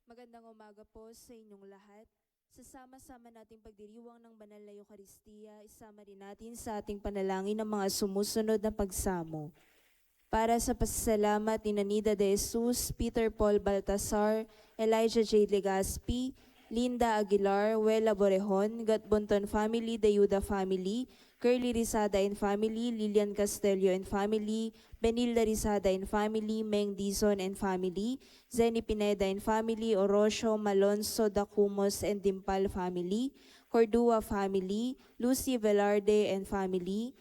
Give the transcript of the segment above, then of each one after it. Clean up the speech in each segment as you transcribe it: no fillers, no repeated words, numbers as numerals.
Magandang umaga po sa inyong lahat. Sa sama-sama nating pagdiriwang ng banal na Eukaristiya, isama rin natin sa ating panalangin ang mga sumusunod na pagsamo. Para sa pasasalamat ni Nanida de Jesus, Peter Paul Baltasar, Elijah J. Legaspi, Linda Aguilar, Wela Borejon, Gatbonton Family, Dayuda Family, Curly Rizada and Family, Lilian Castelio and Family, Benilda Rizada and Family, Meng Dizon and Family, Zenny Pineda and Family, Orosio, Malonzo, Dacumos and Dimpal Family, Cordua Family, Lucy Velarde and Family,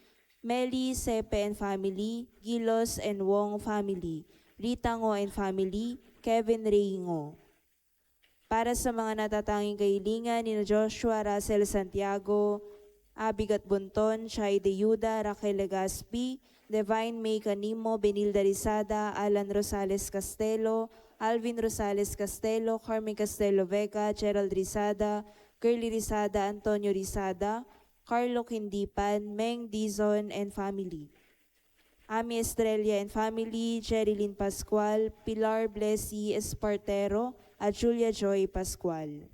Meli, Sepe and Family, Gilos and Wong Family, Rita Ngo and Family, Kevin Reingo. Para sa mga natatanging kahilingan ni Joshua Russell Santiago, Abigat Bunton, Chay de Yuda, Raquel Legaspi, Divine May Canimo, Benilda Rizada, Alan Rosales Castelo, Alvin Rosales Castelo, Carmen Castelo Vega, Gerald Rizada, Curly Rizada, Antonio Rizada, Carlo Quindipan, Meng Dizon and Family. Ami Estrella and Family, Jerilyn Pascual, Pilar Blessy Espartero, at Julia Joy Pascual.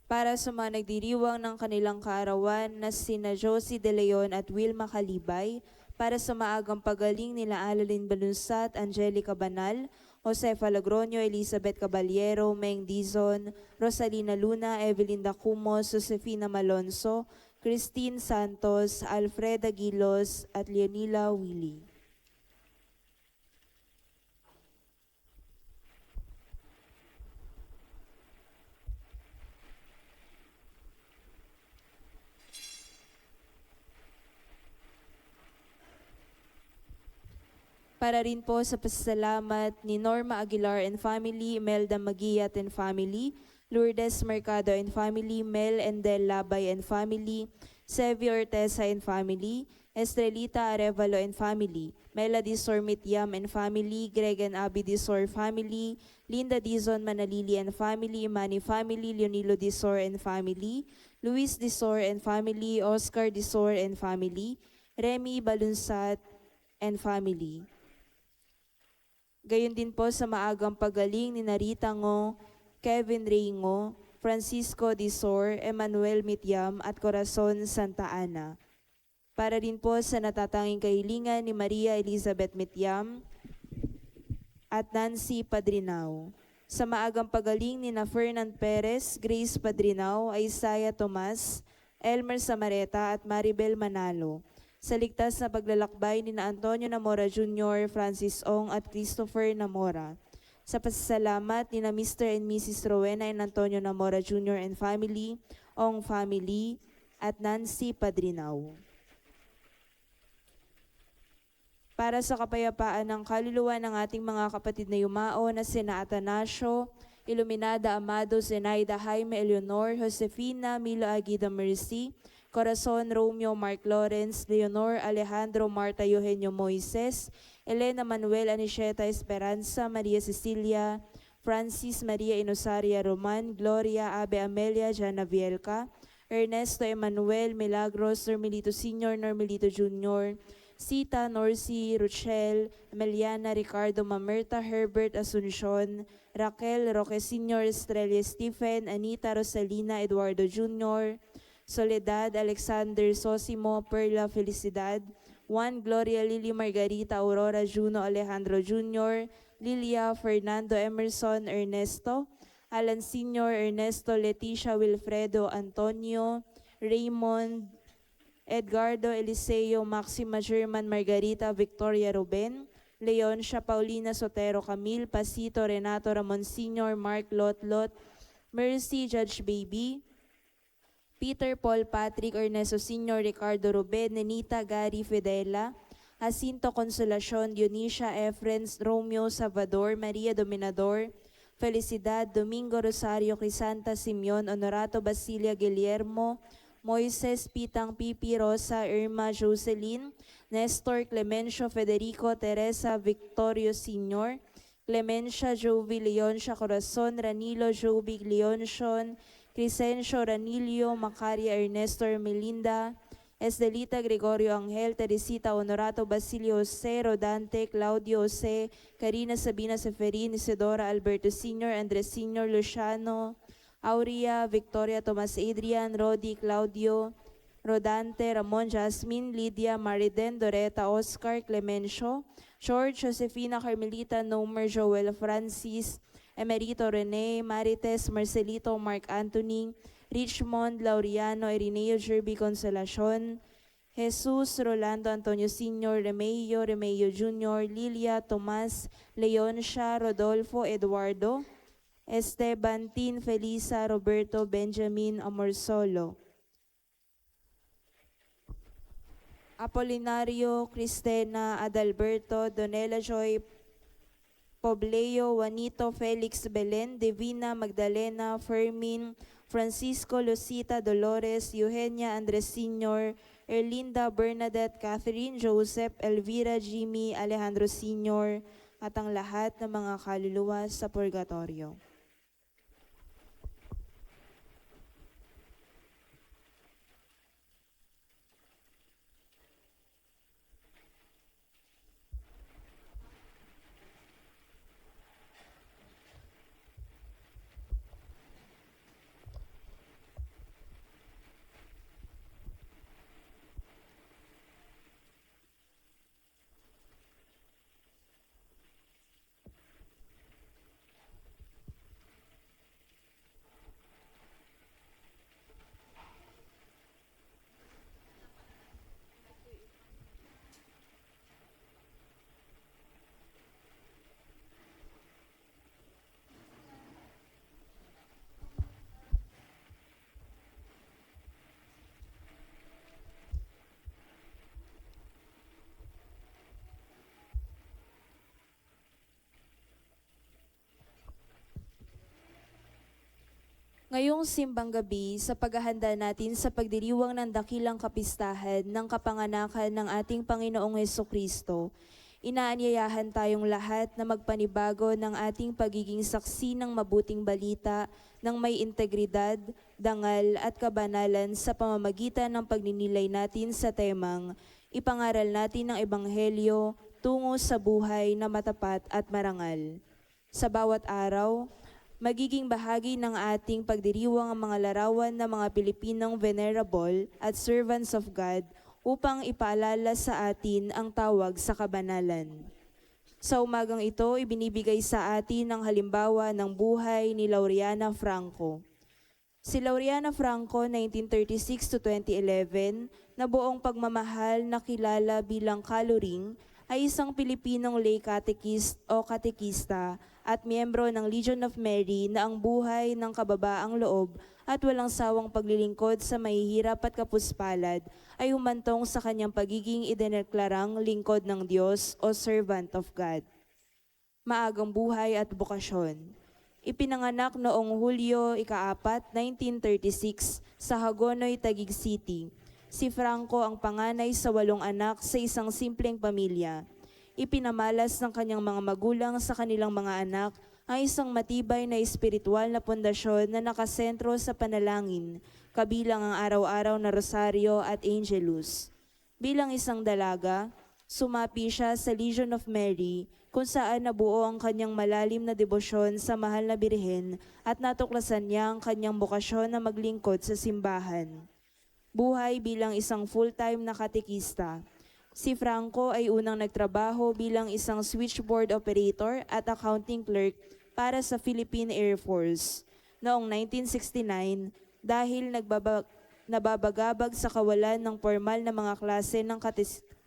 Para sa mga nagdiriwang ng kanilang kaarawan na sina Josie De Leon at Wilma Calibay, para sa maagang pagaling nila Alalin Balunsat, Angelica Banal, Josefa Logronio, Elizabeth Caballero, Meng Dizon, Rosalina Luna, Evelyn Dacumos, Josefina Malonzo, Christine Santos, Alfreda Gilos, at Leonila Willie. Para rin po sa pasasalamat ni Norma Aguilar and Family, Imelda Magiyat and Family, Lourdes Mercado and Family, Mel Endel Labay and Family, Sevi Orteza and Family, Estrelita Arevalo and Family, Melody Sormitiam and Family, Greg and Abby Disor Family, Linda Dizon Manalili and Family, Manny Family, Leonilo Disor and Family, Luis Disor and Family, Oscar Disor and Family, Remy Balunsat and Family. Gayon din po sa maagang pagaling ni Narita Ngo, Kevin Reingo, Francisco Disor, Emmanuel Mitiam at Corazon Santa Ana. Para rin po sa natatanging kahilingan ni Maria Elizabeth Mitiam at Nancy Padrinao. Sa maagang pagaling ni na Fernand Perez, Grace Padrinao, Isaiah Tomas, Elmer Samareta at Maribel Manalo. Sa ligtas na paglalakbay ni na Antonio Namora Jr., Francis Ong at Christopher Namora. Sa pasasalamat ni na Mr. and Mrs. Rowena and Antonio Namora Jr. and Family, Ong Family, at Nancy Padrinao. Para sa kapayapaan ng kaluluwa ng ating mga kapatid na yumao na sina Atanasio, Iluminada Amado, Zenaida Jaime Eleonor, Josefina Milo Aguida Mercy, Corazon Romeo Mark Lawrence, Leonor Alejandro Marta Eugenio Moises, Elena Manuel Anisheta Esperanza, Maria Cecilia, Francis Maria Inosaria Roman, Gloria Abe Amelia Jana Vielca, Ernesto Emmanuel Milagros, Normelito Sr., Normelito Jr., Sita Norcy Ruchel, Meliana Ricardo Mamerta, Herbert Asuncion, Raquel Roque Sr., Estrella Stephen, Anita Rosalina Eduardo Jr., Soledad Alexander Sosimo, Perla Felicidad, Juan Gloria Lily Margarita Aurora Juno Alejandro Jr., Lilia Fernando Emerson Ernesto, Alan Sr., Ernesto Leticia Wilfredo Antonio, Raymond Edgardo Eliseo Maxima German Margarita Victoria Ruben, Leoncia Paulina Sotero Camille Pasito Renato Ramon Sr., Mark Lotlot, Mercy Judge Baby, Peter Paul Patrick Ernesto Sr., Ricardo Ruben, Nenita Gary Fidela, Jacinto Consolacion, Dionisia Efrens, Romeo Salvador, Maria Dominador, Felicidad, Domingo Rosario Crisanta Simeon, Honorato Basilia Guillermo, Moises Pitang Pipi Rosa, Irma Jocelyn, Nestor Clemencio Federico Teresa Victorio Sr., Clemencia Jovi Leoncia Corazon, Ranilo Jovi Leoncion, Crescencio Ranilio, Macaria Ernesto Melinda, Esdelita Gregorio Angel, Teresita Honorato, Basilio Jose, Rodante, Claudio Jose, Karina Sabina Seferin, Isidora Alberto Sr., Andres Sr., Luciano, Aurea, Victoria Tomas Adrian, Rodi, Claudio, Rodante, Ramon Jasmine, Lydia, Mariden, Doreta, Oscar, Clemencio, George, Josefina, Carmelita, Nomer, Joel, Francis, Emerito, Rene, Marites, Marcelito, Mark Anthony, Richmond, Laureano, Irineo, Jerby, Consolacion, Jesus, Rolando, Antonio Sr., Remeo, Remeo Jr., Lilia, Tomas, Leoncia, Rodolfo, Eduardo, Esteban, Tin, Felisa, Roberto, Benjamin, Amorsolo, Apolinario, Cristena, Adalberto, Donela Joy, Pobleo, Juanito, Felix, Belen, Divina, Magdalena, Fermin, Francisco, Lucita, Dolores, Eugenia, Andres Sr., Erlinda, Bernadette, Catherine, Joseph, Elvira, Jimmy, Alejandro Sr., at ang lahat ng mga kaluluwa sa purgatorio. Ngayong simbang gabi, sa paghahanda natin sa pagdiriwang ng dakilang kapistahan ng kapanganakan ng ating Panginoong Hesukristo, inaanyayahan tayong lahat na magpanibago ng ating pagiging saksi ng mabuting balita ng may integridad, dangal at kabanalan sa pamamagitan ng pagninilay natin sa temang ipangaral natin ng Ebanghelyo tungo sa buhay na matapat at marangal. Sa bawat araw, magiging bahagi ng ating pagdiriwang ang mga larawan ng mga Pilipinong venerable at servants of God upang ipaalala sa atin ang tawag sa kabanalan. Sa umagang ito, ibinibigay sa atin ang halimbawa ng buhay ni Laureana Franco. Si Laureana Franco, 1936 to 2011, na buong pagmamahal nakilala bilang Kaluring, ay isang Pilipinong lay catechist o katekista at miyembro ng Legion of Mary na ang buhay ng kababaang loob at walang sawang paglilingkod sa mahihirap at kapuspalad ay humantong sa kanyang pagiging idineklarang lingkod ng Diyos o servant of God. Maagang buhay at bukasyon. Ipinanganak noong Hulyo 4, 1936 sa Hagonoy, Taguig City. Si Franco ang panganay sa 8 anak sa isang simpleng pamilya. Ipinamalas ng kanyang mga magulang sa kanilang mga anak ang isang matibay na espiritual na pundasyon na nakasentro sa panalangin, kabilang ang araw-araw na rosaryo at angelus. Bilang isang dalaga, sumapi siya sa Legion of Mary, kung saan nabuo ang kanyang malalim na debosyon sa mahal na Birhen at natuklasan niya ang kanyang bokasyon na maglingkod sa simbahan. Buhay bilang isang full-time na katekista. Si Franco ay unang nagtrabaho bilang isang switchboard operator at accounting clerk para sa Philippine Air Force. Noong 1969, dahil nababagabag sa kawalan ng formal na mga klase ng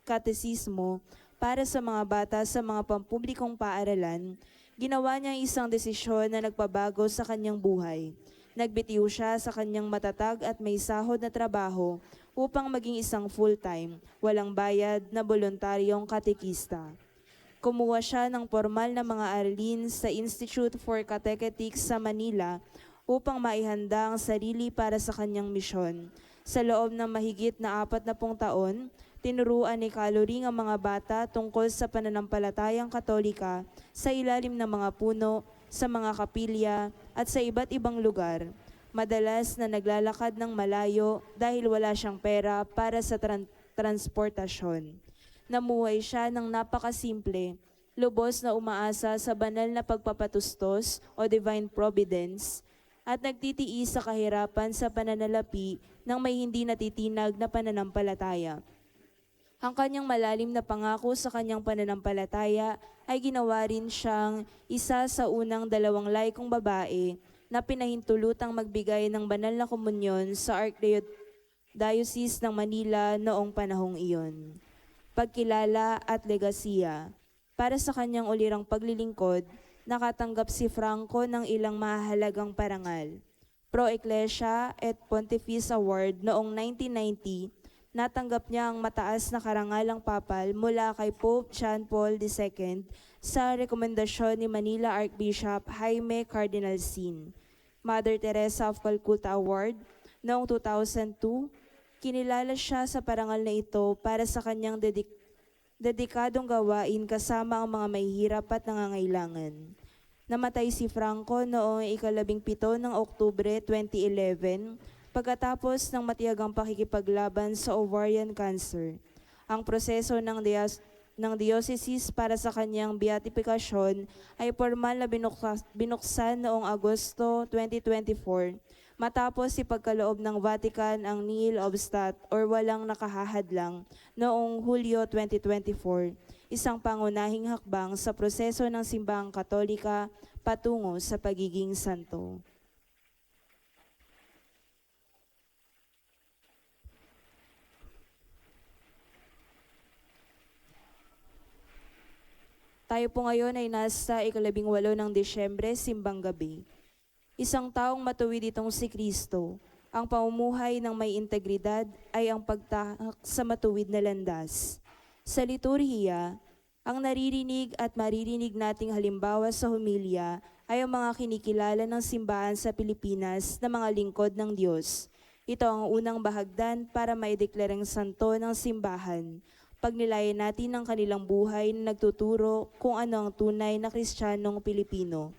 katesismo para sa mga bata sa mga pampublikong paaralan, ginawa niya isang desisyon na nagpabago sa kanyang buhay. Nagbitiw siya sa kanyang matatag at may sahod na trabaho upang maging isang full-time, walang bayad na voluntaryong katekista. Kumuha siya ng formal na mga aralin sa Institute for Catechetics sa Manila upang maihanda ang sarili para sa kanyang misyon. Sa loob ng mahigit na 40 taon, tinuruan ni Kaluring ang mga bata tungkol sa pananampalatayang Katolika sa ilalim ng mga puno, sa mga kapilya at sa iba't ibang lugar. Madalas na naglalakad ng malayo dahil wala siyang pera para sa transportasyon. Namuhay siya ng napakasimple, lubos na umaasa sa banal na pagpapatustos o divine providence, at nagtitiis sa kahirapan sa pananalapi ng may hindi natitinag na pananampalataya. Ang kanyang malalim na pangako sa kanyang pananampalataya ay ginawa rin siyang isa sa unang 2 laikong babae na pinahintulutang magbigay ng banal na komunyon sa Archdiocese ng Manila noong panahong iyon. Pagkilala at legasiya. Para sa kanyang ulirang paglilingkod, nakatanggap si Franco ng ilang mahalagang parangal. Pro Ecclesia et Pontifice Award noong 1990, natanggap niya ang mataas na karangalang papal mula kay Pope John Paul II sa rekomendasyon ni Manila Archbishop Jaime Cardinal Sin. Mother Teresa of Calcutta Award noong 2002, kinilala siya sa parangal na ito para sa kanyang dedikadong gawain kasama ang mga mahihirap at nangangailangan. Namatay si Franco noong 17 ng Oktubre 2011 pagkatapos ng matiyagang pakikipaglaban sa ovarian cancer. Ang proseso ng diocese para sa kanyang beatifikasyon ay formal na binuksan noong Agosto 2024 matapos ipagkaloob ng Vatican ang nihil obstat or walang nakahahadlang noong Hulyo 2024, isang pangunahing hakbang sa proseso ng simbahang Katolika patungo sa pagiging santo. Tayo po ngayon ay nasa 18 ng Disyembre, simbang gabi. Isang taong matuwid itong si Kristo. Ang pamumuhay ng may integridad ay ang pagtahak sa matuwid na landas. Sa liturhiya, ang naririnig at maririnig nating halimbawa sa humilya ay ang mga kinikilala ng simbahan sa Pilipinas na mga lingkod ng Diyos. Ito ang unang bahagdan para maideklarang santo ng simbahan. Pagnilayan natin ang kanilang buhay na nagtuturo kung ano ang tunay na Kristiyanong Pilipino.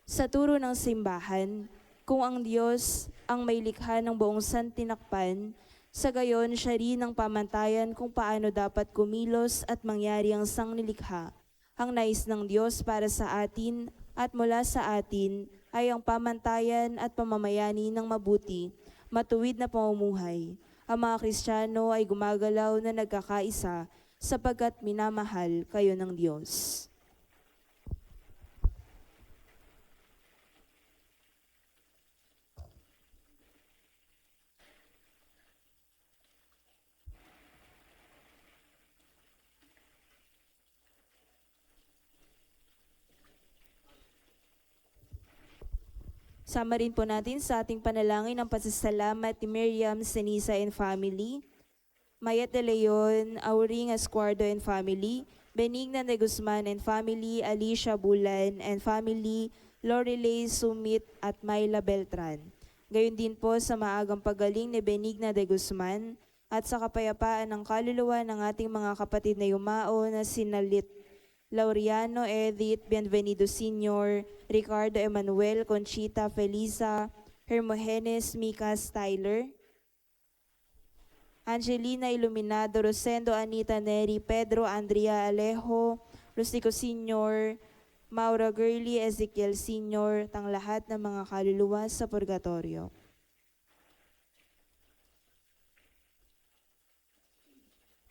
Sa turo ng simbahan, kung ang Diyos ang may likha ng buong santinakpan, sa gayon siya rin ang pamantayan kung paano dapat kumilos at mangyari ang sangnilikha. Ang nais ng Diyos para sa atin at mula sa atin ay ang pamantayan at pamamayani ng mabuti, matuwid na pamumuhay. Ang mga Kristiyano ay gumagalaw na nagkakaisa sapagkat minamahal kayo ng Diyos. Sama rin po natin sa ating panalangin ang pasasalamat ni Miriam Senisa and family, Mayet de Leon, Auring Escuardo and family, Benigna de Guzman and family, Alicia Bulan and family, Lorelei Sumit at Myla Beltran. Gayon din po sa maagang pagaling ni Benigna de Guzman at sa kapayapaan ng kaluluwa ng ating mga kapatid na yumao na sinalit Laureano Edith Bienvenido Sr., Ricardo Emanuel, Conchita Felisa, Hermogenes Micas Tyler, Angelina Iluminado, Rosendo Anita Neri, Pedro Andrea Alejo, Rustico Sr., Maura Gurley, Ezekiel Sr., tang lahat ng mga kaluluwa sa purgatorio.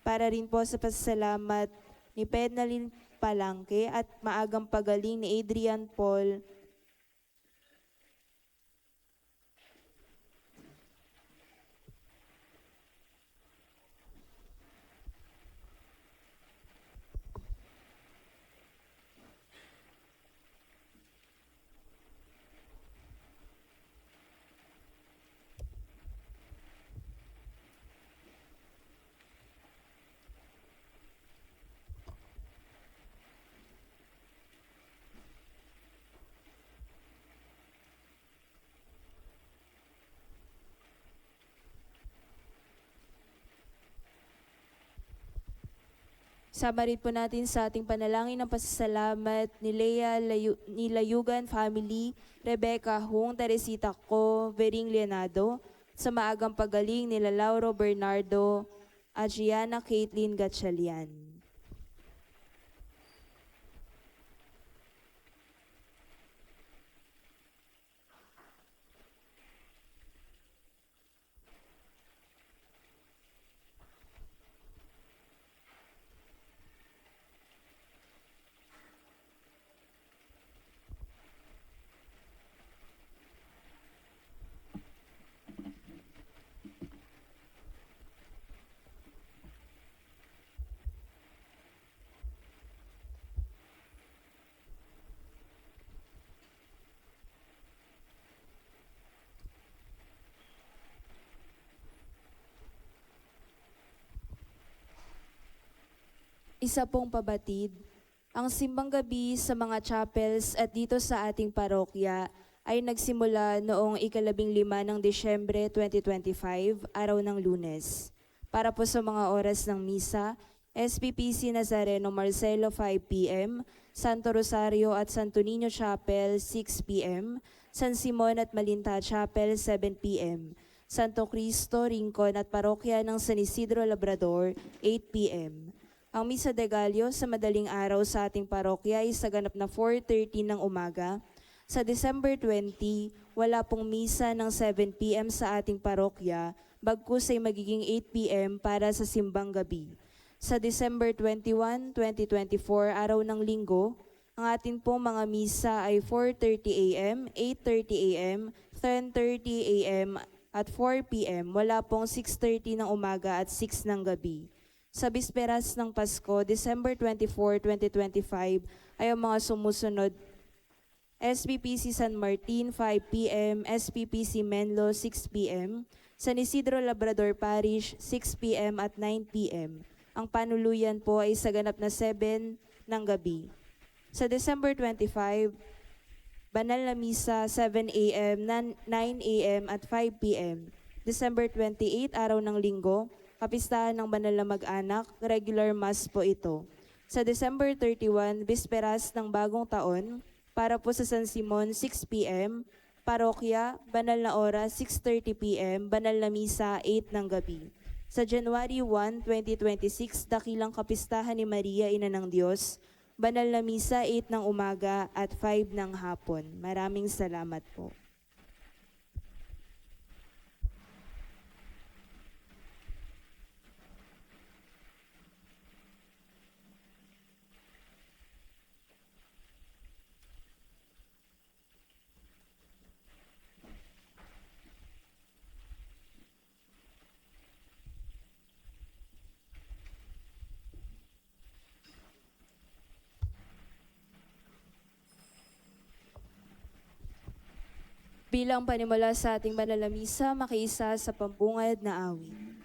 Para rin po sa pasasalamat ni Pednalyn Palangke at maagang pagaling ni Adrian Paul Sama rin po natin sa ating panalangin ng pasasalamat ni Lea Nilayugan family, Rebecca Hong, Teresita Ko, Aquino, Vering Leonardo, sa maagang pagaling nila Lauro Bernardo at Gianna Caitlin Gatchalian. Isa pong pabatid, ang simbang gabi sa mga chapels at dito sa ating parokya ay nagsimula noong ika-15 ng Disyembre 2025, araw ng Lunes. Para po sa mga oras ng misa, SPPC Nazareno Marcelo 5 p.m., Santo Rosario at Santo Niño Chapel 6 p.m., San Simon at Malinta Chapel 7 p.m., Santo Cristo, Rincon at Parokya ng San Isidro Labrador 8 p.m. Ang Misa de Gallo sa madaling araw sa ating parokya ay sa ganap na 4:30 ng umaga. Sa December 20, wala pong misa ng 7 p.m. sa ating parokya, bagkus ay magiging 8 p.m. para sa simbang gabi. Sa December 21, 2024, araw ng linggo, ang ating pong mga misa ay 4:30 a.m., 8:30 a.m., 10:30 a.m. at 4 p.m. Wala pong 6:30 ng umaga at 6 ng gabi. Sa bisperas ng Pasko, December 24, 2025, ay ang mga sumusunod: SPPC San Martin, 5 p.m., SPPC Menlo, 6 p.m., San Isidro Labrador Parish, 6 p.m. at 9 p.m. Ang panuluyan po ay sa ganap na 7 ng gabi. Sa December 25, Banal na Misa, 7 a.m., 9 a.m. at 5 p.m. December 28, araw ng linggo, kapistahan ng banal na mag-anak, regular mass po ito. Sa December 31, bisperas ng bagong taon, para po sa San Simon, 6 p.m., parokya, banal na oras, 6:30 p.m., banal na misa, 8 ng gabi. Sa January 1, 2026, dakilang kapistahan ni Maria, Ina ng Diyos, banal na misa, 8 ng umaga at 5 ng hapon. Maraming salamat po. Bilang panimula sa ating banal na misa, makiisa sa pambungad na awit.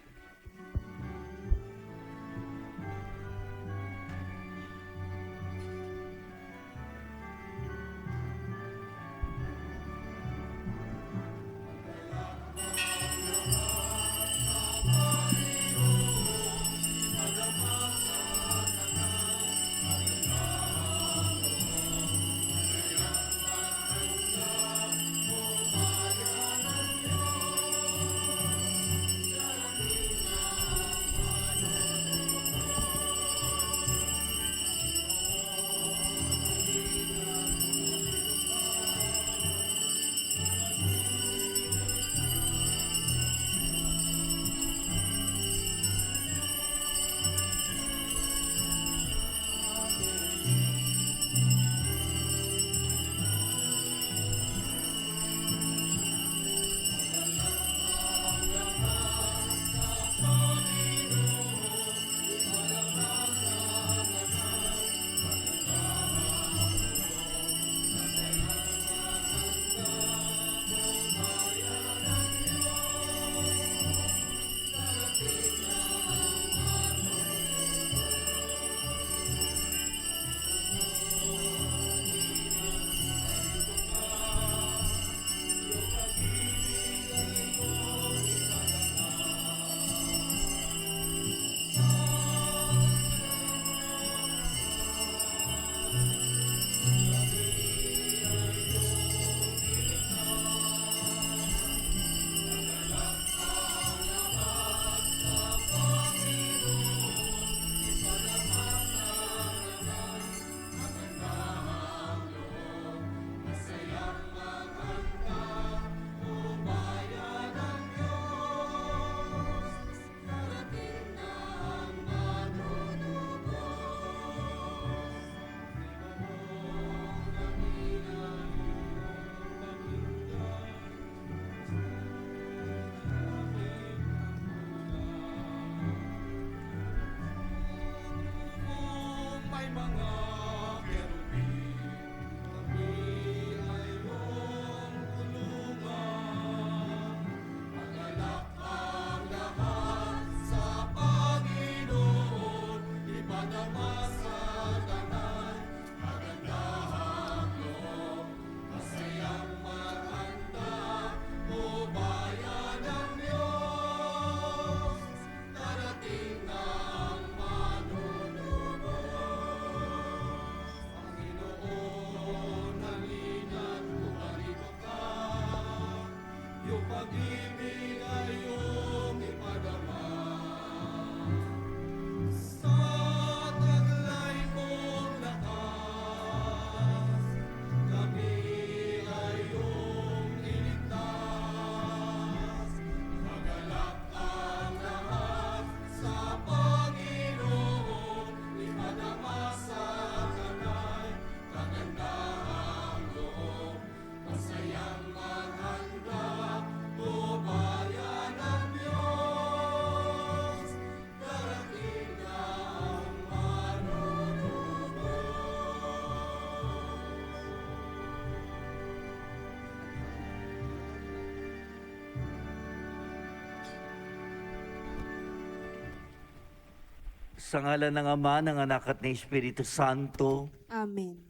Sa ngalan ng Ama, ng Anak at ng Espiritu Santo, Amen.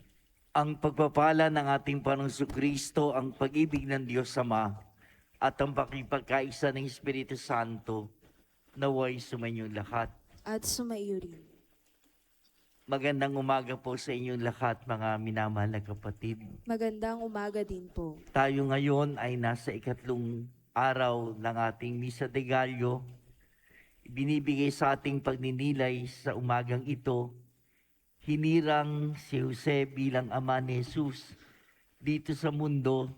ang pagpapala ng ating Panginoong Kristo, ang pag-ibig ng Diyos Ama, at ang pakipagkaisa ng Espiritu Santo, naway sumainyo lahat. At sumaiyo rin. Magandang umaga po sa inyong lahat, mga minamahal na kapatid. Magandang umaga din po. Tayo ngayon ay nasa ikatlong araw ng ating Misa de Gallo. Binibigay sa ating pagninilay sa umagang ito, hinirang si Jose bilang ama ni Jesus dito sa mundo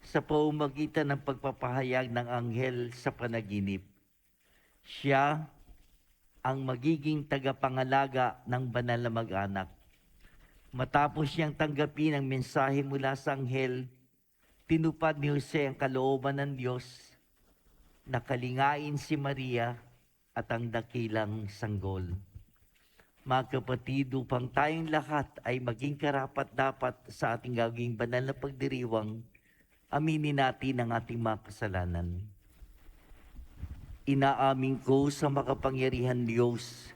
sa pamamagitan ng pagpapahayag ng anghel sa panaginip. Siya ang magiging tagapangalaga ng banal na mag-anak. Matapos niyang tanggapin ang mensahe mula sa anghel, tinupad ni Jose ang kalooban ng Diyos na kalingain si Maria at ang dakilang sanggol. Mga kapatid, upang tayong lahat ay maging karapat-dapat sa ating gagawing banal na pagdiriwang, aminin natin ang ating mga kasalanan. Inaamin ko sa makapangyarihan Diyos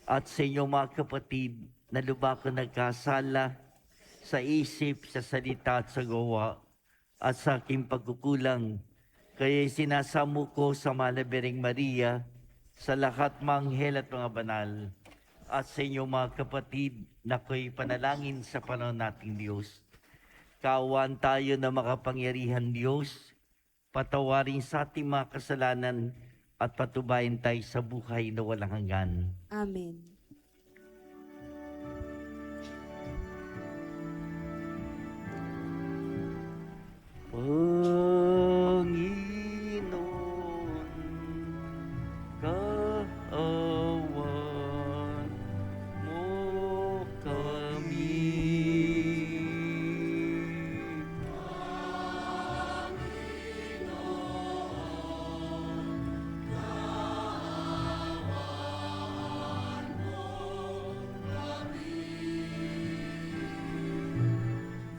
at sa inyo mga kapatid na lubha ko nagkasala sa isip, sa salita at sa gawa at sa aking pagkukulang. Kaya sinasamo ko sa Malabereng Maria, sa lahat mga anghel at mga banal, at sa inyo mga kapatid na ko'y panalangin sa panahon nating Diyos. Kaawaan tayo na makapangyarihan Diyos, patawarin sa ating mga kasalanan at patubayan tayo sa buhay na walang hanggan. Amen. Panginoon, kaawan mo kami.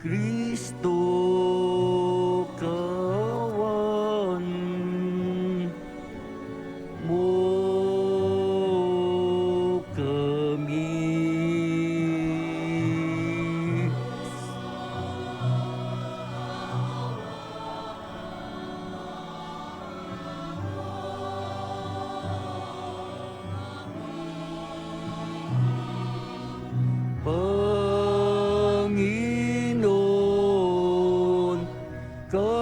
Kristo, kawan mo kami. Panginoon, kawan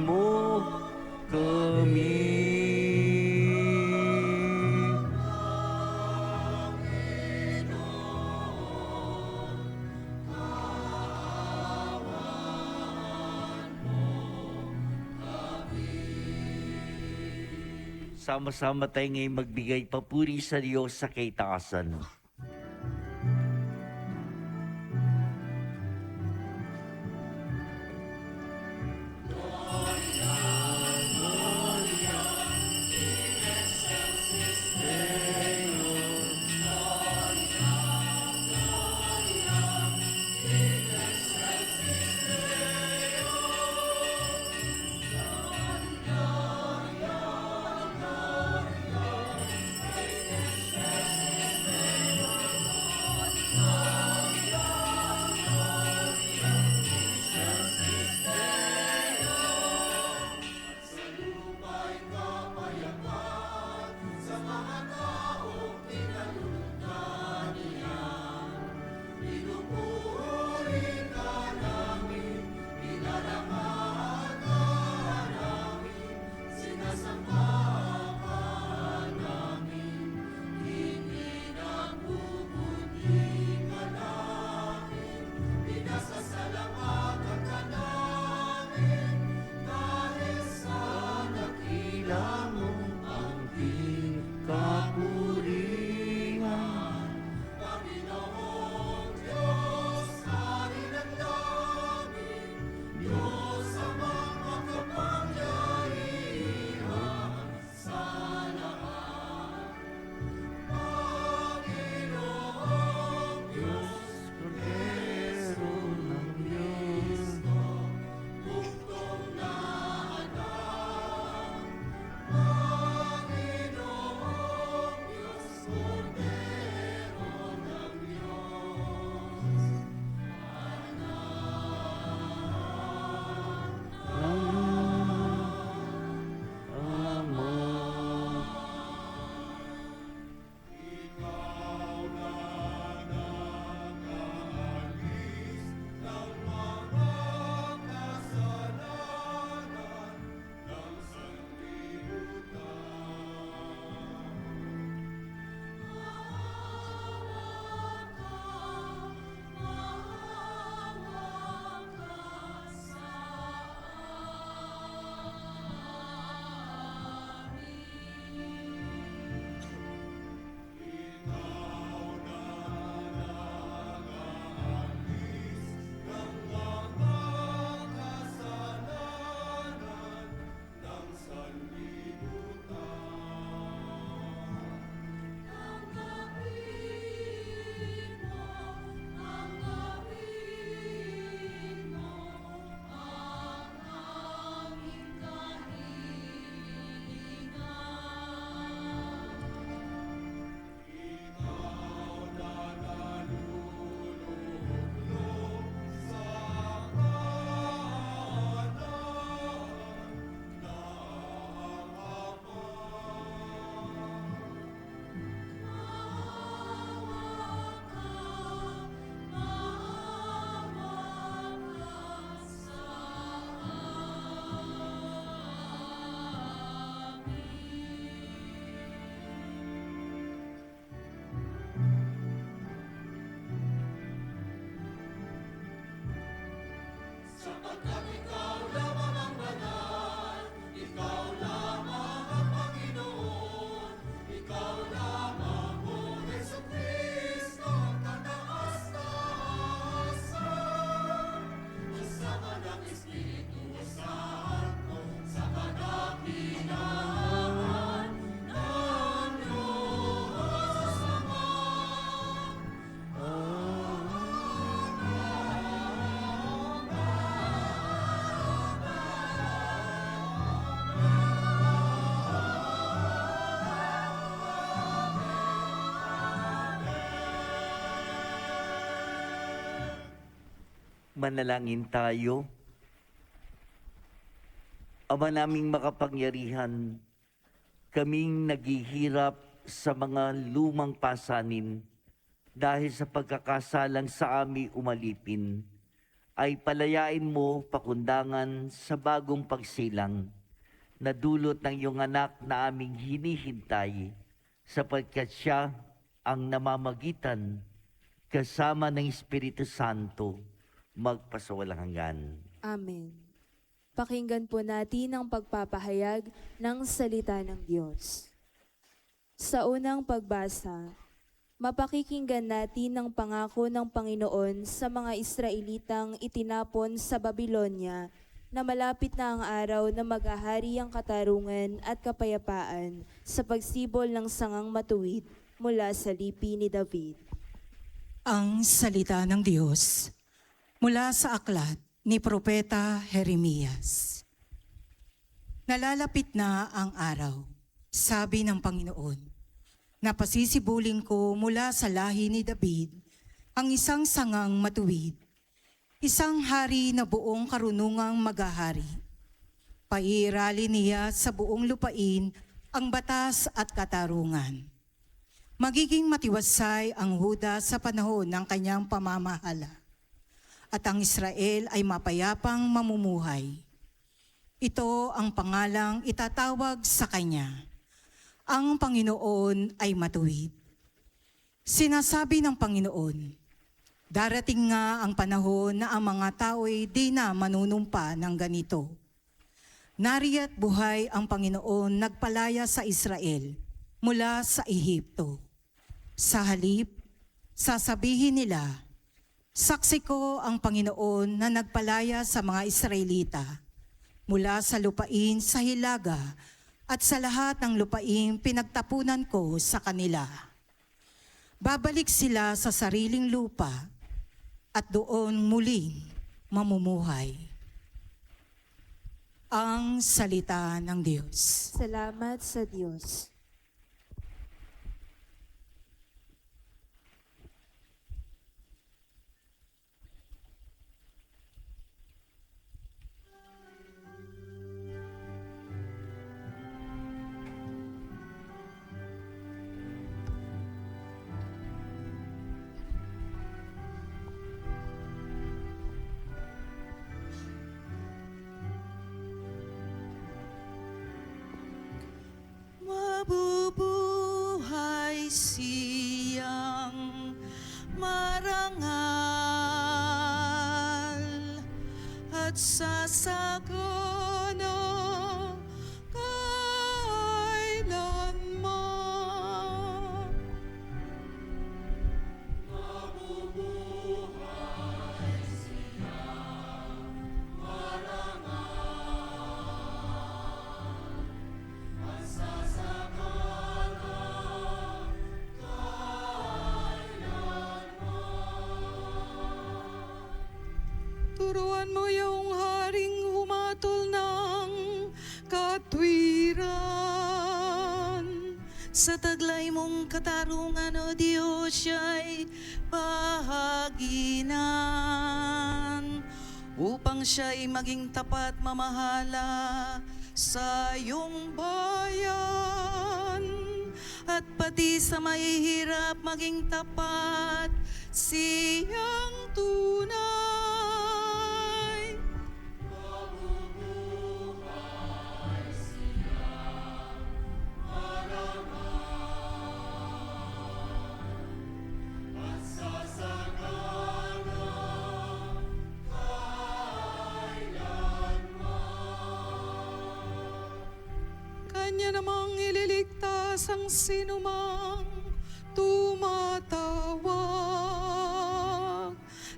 mo kami. Sama-sama tayo ngayon magbigay papuri sa Diyos sa kaitaasan. Manalangin tayo. Ama naming makapangyarihan, kaming naghihirap sa mga lumang pasanin dahil sa pagkakasalang sa amin umalipin, ay palayain mo pakundangan sa bagong pagsilang na dulot ng iyong anak na aming hinihintay, sapagkat siya ang namamagitan kasama ng Espiritu Santo magpasawalang hanggan. Amen. Pakinggan po natin ang pagpapahayag ng salita ng Diyos. Sa unang pagbasa, mapakikinggan natin ang pangako ng Panginoon sa mga Israelitang itinapon sa Babylonia na malapit na ang araw na maghahari ang katarungan at kapayapaan sa pagsibol ng sangang matuwid mula sa lipi ni David. Ang salita ng Diyos mula sa aklat ni Propeta Jeremias. Nalalapit na ang araw, sabi ng Panginoon, na pasisibulin ko mula sa lahi ni David ang isang sangang matuwid, isang hari na buong karunungang maghahari. Paiirali niya sa buong lupain ang batas at katarungan. Magiging matiwasay ang Huda sa panahon ng kanyang pamamahala, at ang Israel ay mapayapang mamumuhay. Ito ang pangalang itatawag sa kanya. Ang Panginoon ay matuwid. Sinasabi ng Panginoon, darating nga ang panahon na ang mga tao'y di na manunumpa ng ganito. Nariya't buhay ang Panginoon nagpalaya sa Israel mula sa Ehipto. Sa halip, sasabihin nila, saksi ko ang Panginoon na nagpalaya sa mga Israelita mula sa lupain sa hilaga at sa lahat ng lupain pinagtapunan ko sa kanila. Babalik sila sa sariling lupa at doon muling mamumuhay. Ang salita ng Diyos. Salamat sa Diyos. Mabubuhay siyang marangal at sasagana kailanman. Mabubuhay siyang marangal at sasagana kailanman. Turuan mo yung haring humatol ng katwiran. Sa taglay mong katarungan, O Diyos, siya'y pahaginan. Upang siya'y maging tapat mamahala sa iyong bayan. At pati sa mahihirap maging tapat siyang tunay. kanya namang ililigtas ang sinumang tumatawag.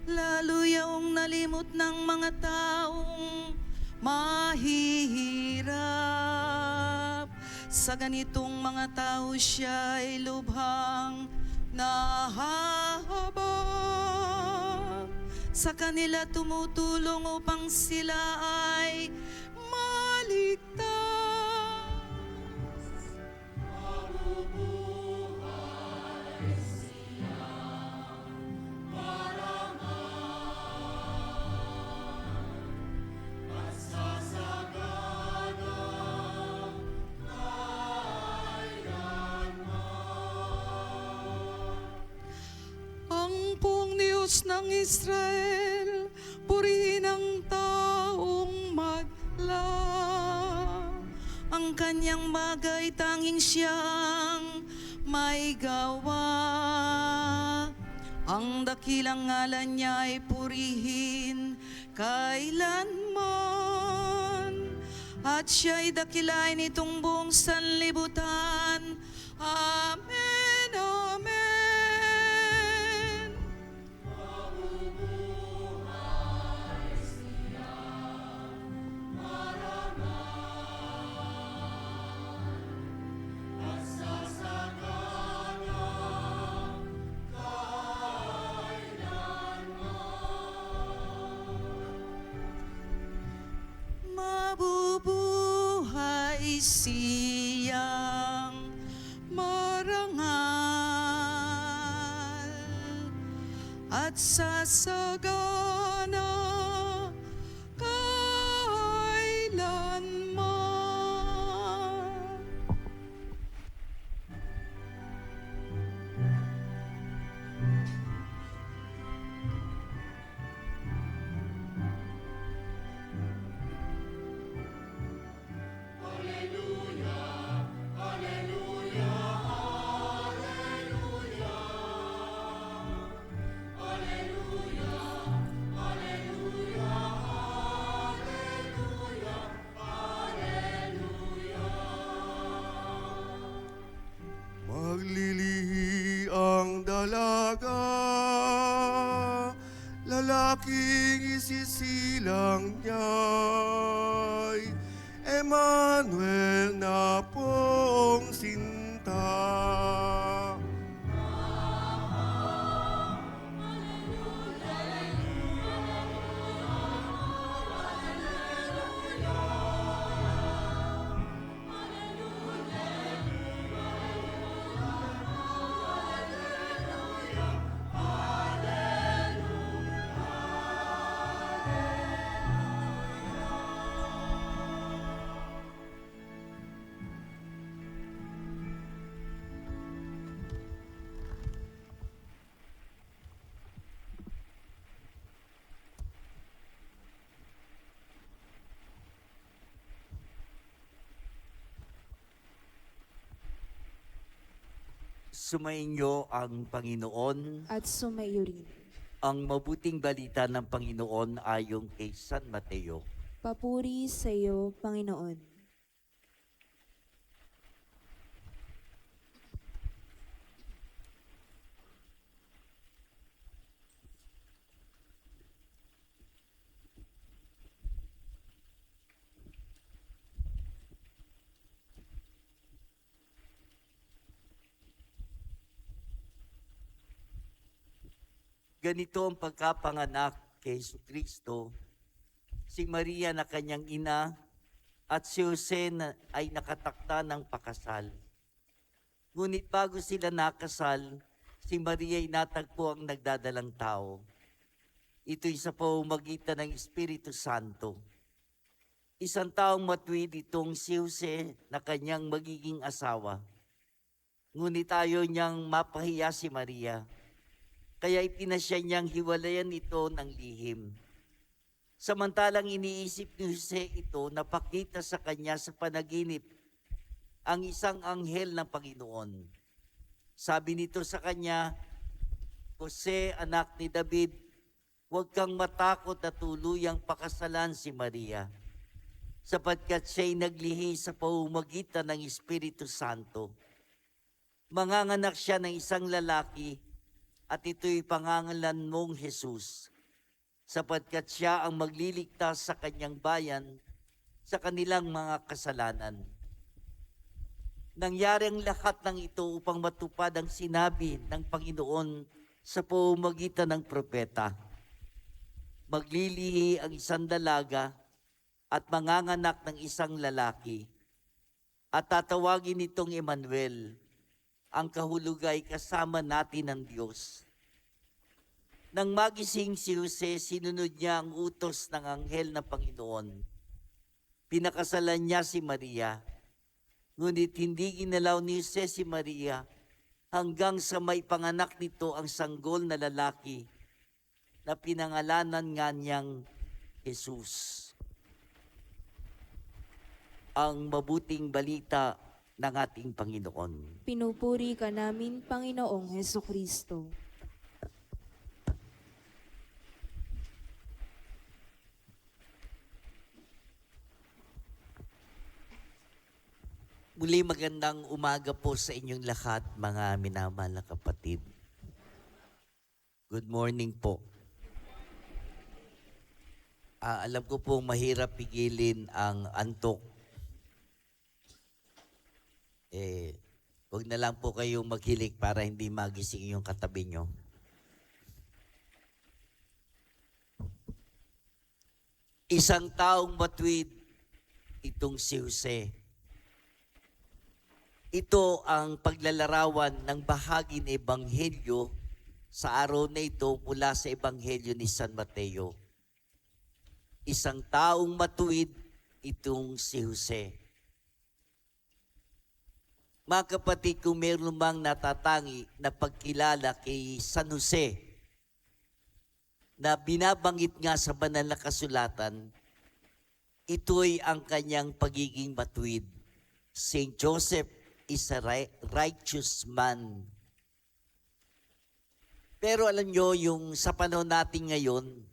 Lalo yaong nalimot ng mga taong mahihirap. Sa ganitong mga tao siya'y lubhang nahahabag. Sa kanila tumutulong upang sila ay maligtas. Ang buong Diyos ng Israel, purihin ang taong madla. Ang kanyang bagay tanging siyang may gawa. Ang dakilang ngalan niya ay purihin kailanman. At siya'y dakilain itong buong sanlibutan. Amen, amen. Mabubuhay siyang marangal at sasagana kailanman. Maglilihi ang dalaga, lalaking isisilang niya'y Emmanuel na pong sinta. Sumainyo ang Panginoon. At sumayo rin. Ang mabuting balita ng Panginoon ayon kay San Mateo. Papuri sa iyo, Panginoon. Ganito ang pagkapanganak kay Jesucristo, si Maria na kanyang ina at si Jose ay nakatakda ng pakasal. Ngunit bago sila nakasal, si Maria ay natagpo ang nagdadalang tao. Ito'y sa pamamagitan ng Espiritu Santo. Isang taong matuwid itong si Jose na kanyang magiging asawa. Ngunit ayaw niyang mapahiya si Maria. Kaya ipinasya niyang hiwalayan ito ng lihim. Samantalang iniisip ni Jose ito, napakita sa kanya sa panaginip ang isang anghel ng Panginoon. Sabi nito sa kanya, Jose, anak ni David, huwag kang matakot na tuluyang pakasalan si Maria. sapagkat siya'y naglihi sa pamamagitan ng Espiritu Santo. Manganganak siya ng isang lalaki at ito'y pangangalan mong Jesus, sapagkat siya ang magliligtas sa kanyang bayan sa kanilang mga kasalanan. Nangyari ang lahat ng ito upang matupad ang sinabi ng Panginoon sa pamamagitan ng propeta. Maglilihi ang isang dalaga at manganganak ng isang lalaki, at tatawagin itong Emmanuel, ang kahulugay kasama natin ng Diyos. Nang magising si Jose, sinunod niya ang utos ng anghel ng Panginoon. Pinakasalan niya si Maria, ngunit hindi ginalaw ni Jose si Maria hanggang sa may panganak nito ang sanggol na lalaki na pinangalanan nga niyang Jesus. Ang mabuting balita ng ating Panginoon. Pinupuri ka namin, Panginoong Hesukristo. Muli magandang umaga po sa inyong lahat, mga minamahal na kapatid. Good morning po. Alam ko po mahirap pigilin ang antok. Huwag na lang po kayong maghilik para hindi magising yung katabi nyo. Isang taong matuwid itong si Jose. Ito ang paglalarawan ng bahagi ng Ebanghelyo sa araw na ito mula sa Ebanghelyo ni San Mateo. Isang taong matuwid itong si Jose. Mga kapatid, kung meron mang natatangi na pagkilala kay San Jose na binabanggit nga sa banal na kasulatan, ito'y ang kanyang pagiging matuwid. Saint Joseph is a righteous man. Pero alam nyo, yung sa panahon natin ngayon,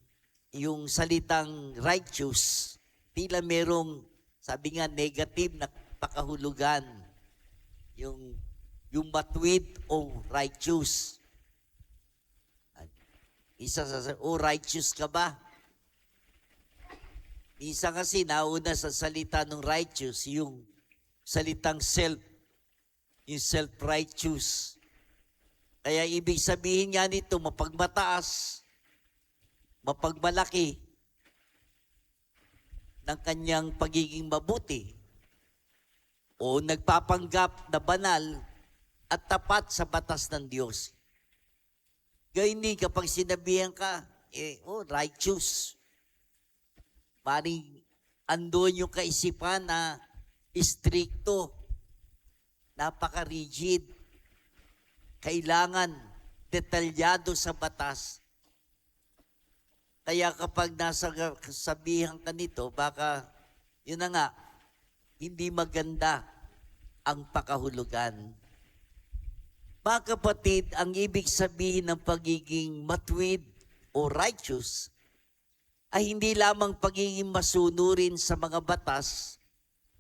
yung salitang righteous, tila merong, sabi nga, negative na pakahulugan. Yung matuwid o righteous. Isa sa, righteous ka ba? Isa kasi nauna sa salita ng righteous, yung salitang self, yung self-righteous. Kaya ibig sabihin nga nito, mapagmataas, mapagmalaki ng kanyang pagiging mabuti o nagpapanggap na banal at tapat sa batas ng Diyos. Gayun din kapag sinabihan ka, righteous. Maring andun yung kaisipan na stricto, napaka-rigid, kailangan detalyado sa batas. Kaya kapag nasa kasabihan ka nito, baka, yun na nga, hindi maganda ang pakahulugan. Mga kapatid, ang ibig sabihin ng pagiging matuwid o righteous ay hindi lamang pagiging masunurin sa mga batas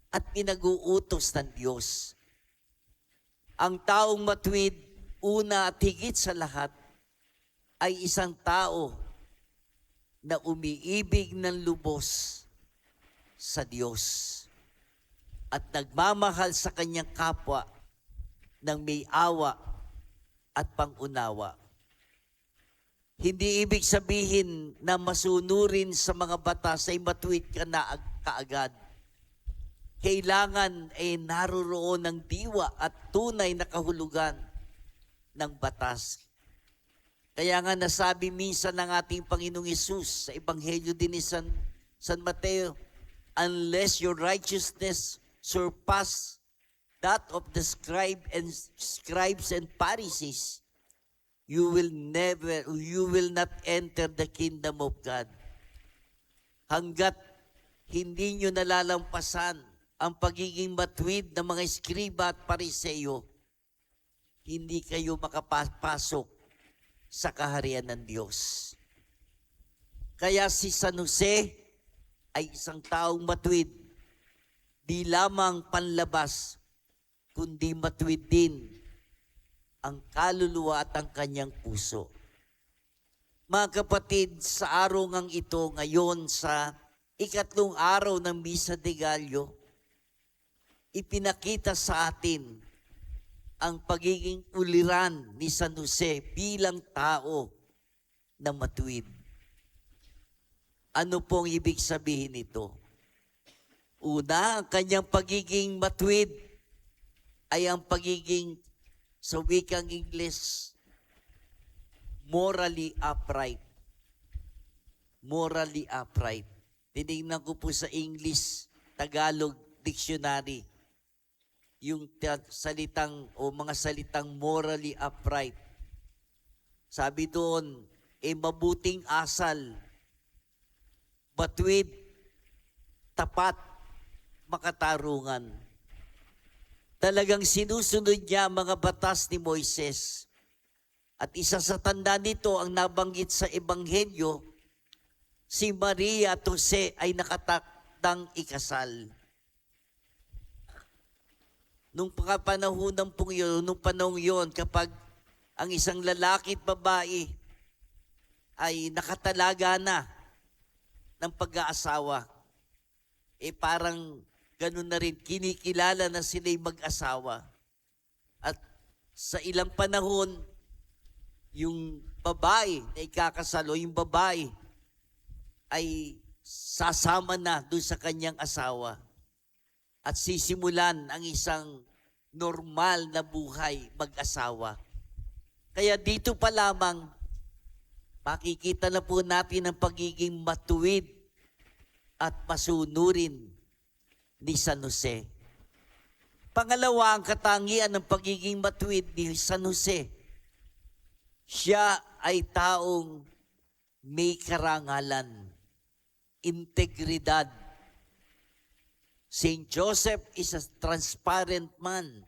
at pinag-uutos ng Diyos. Ang taong matuwid, una at higit sa lahat, ay isang tao na umiibig ng lubos sa Diyos at nagmamahal sa kanyang kapwa ng may awa at pangunawa. Hindi ibig sabihin na masunurin sa mga batas ay matuwid ka na kaagad. Kailangan ay naroroon ng diwa at tunay na kahulugan ng batas. Kaya nga nasabi minsan ng ating Panginoong Hesus sa Ebanghelyo din ni San Mateo, unless your righteousness surpass that of the scribes and Pharisees, you will not enter the kingdom of God. Hanggat hindi nyo nalalampasan ang pagiging matuwid ng mga eskriba at pariseyo, hindi kayo makapasok sa kaharian ng Diyos. Kaya si San Jose ay isang taong matuwid di lamang panlabas, kundi matuwid din ang kaluluwa at ang kanyang puso. Mga kapatid, sa araw ngang ito, ngayon sa ikatlong araw ng Misa de Gallo, ipinakita sa atin ang pagiging uliran ni San Jose bilang tao na matuwid. Ano pong ibig sabihin nito? Una, ang kanyang pagiging matuwid ay ang pagiging, sa wikang Ingles, morally upright. Morally upright. Tinignan ko po sa English, Tagalog Dictionary, yung salitang o mga salitang morally upright. Sabi doon, mabuting asal, matuwid, tapat, makatarungan. Talagang sinusunod niya ang mga batas ni Moises. At isa sa tanda nito ang nabanggit sa Ebanghelyo, si Maria at Jose ay nakatakdang ikasal. Nung panahong yun, kapag ang isang lalaki at babae ay nakatalaga na ng pag-aasawa, parang ganun na rin, kinikilala na sila'y mag-asawa. At sa ilang panahon, yung babae na ikakasal o yung babae ay sasama na doon sa kanyang asawa at sisimulan ang isang normal na buhay mag-asawa. Kaya dito pa lamang, makikita na po natin ang pagiging matuwid at masunurin ni San Jose. Pangalawa, ang katangian ng pagiging matuwid ni San Jose. Siya ay taong may karangalan, integridad. Saint Joseph is a transparent man.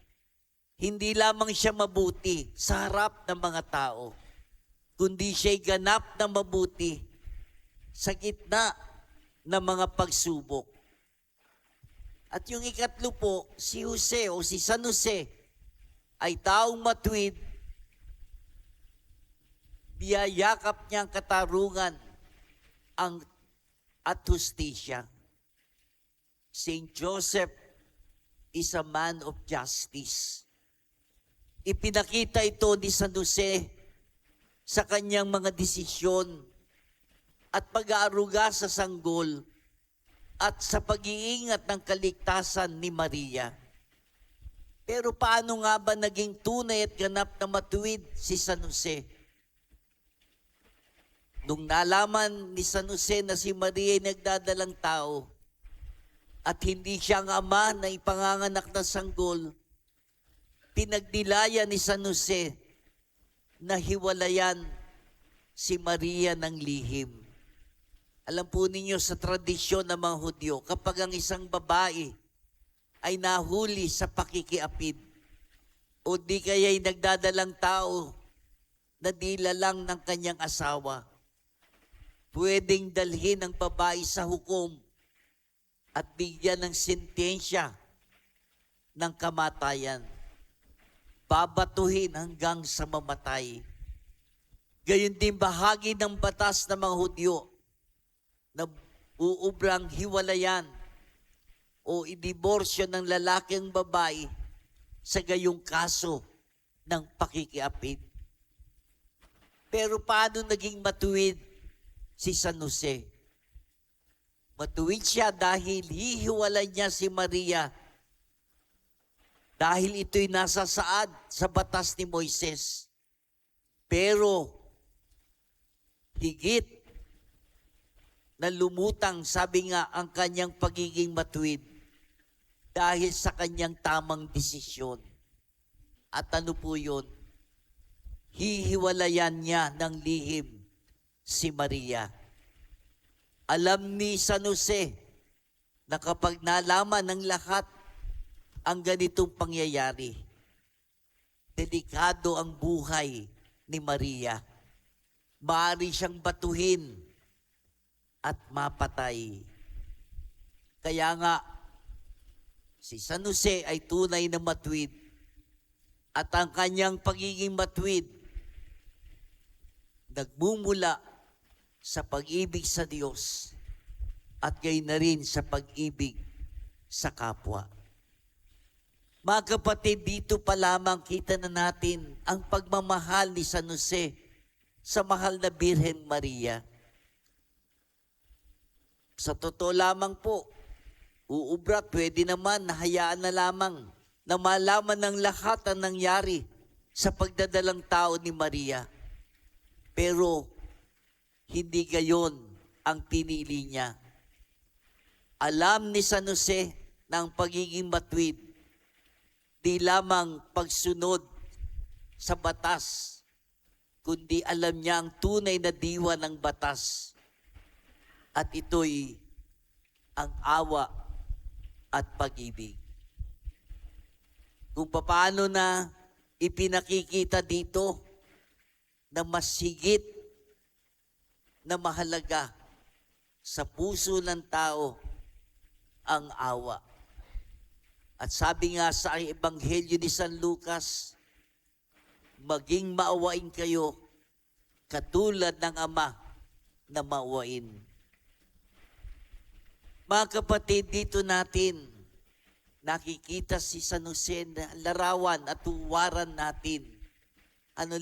Hindi lamang siya mabuti sa harap ng mga tao, kundi siya'y ganap na mabuti sa gitna ng mga pagsubok. At yung ikatlo po, si Jose o si San Jose ay taong matuwid, biyayakap niya ang katarungan at hustisya. Saint Joseph is a man of justice. Ipinakita ito ni San Jose sa kanyang mga desisyon at pag-aaruga sa sanggol at sa pag-iingat ng kaligtasan ni Maria. Pero paano nga ba naging tunay at ganap na matuwid si San Jose? Nung nalaman ni San Jose na si Maria ay nagdadalang tao at hindi siya ang ama na ipanganganak na sanggol, pinagdilaya ni San Jose na hiwalayan si Maria ng lihim. Alam po ninyo sa tradisyon ng mga Hudyo, kapag ang isang babae ay nahuli sa pakikiapid o di kaya'y nagdadalang tao na dila lang ng kanyang asawa, pwedeng dalhin ang babae sa hukom at bigyan ng sentensya ng kamatayan. Babatuhin hanggang sa mamatay. Gayon din bahagi ng batas ng mga Hudyo na uubrang hiwalayan o idiborsyo ng lalaki ang babae sa gayong kaso ng pakikiapid. Pero paano naging matuwid si San Jose? Matuwid siya dahil hihiwalay niya si Maria dahil ito'y nasa saad sa batas ni Moises. Pero higit na lumutang, sabi nga, ang kanyang pagiging matuwid dahil sa kanyang tamang desisyon. At ano po yun? Hihiwalayan niya ng lihim si Maria. Alam ni San Jose na kapag nalaman ng lahat ang ganitong pangyayari, delikado ang buhay ni Maria. Maaari siyang batuhin at mapatay. Kaya nga, Si San Jose ay tunay na matuwid at ang kanyang pagiging matuwid nagmumula sa pag-ibig sa Diyos at gayon na rin sa pag-ibig sa kapwa. Mga kapatid, dito pa lamang kita na natin ang pagmamahal ni San Jose sa mahal na Birhen Maria. Sa totoo lamang po, uubra, pwede naman, nahayaan na lamang na malaman ng lahat ang nangyari sa pagdadalang tao ni Maria. Pero, hindi gayon ang pinili niya. Alam ni San Jose na ang pagiging matuwid, di lamang pagsunod sa batas, kundi alam niya ang tunay na diwa ng batas. At ito'y ang awa at pag-ibig. Kung paano na ipinakikita dito na mas higit na mahalaga sa puso ng tao ang awa. At sabi nga sa Ebanghelyo ni San Lucas, maging maawain kayo katulad ng Ama na maawain. Mga kapatid, dito natin nakikita si San Jose na larawan at tuwaran natin.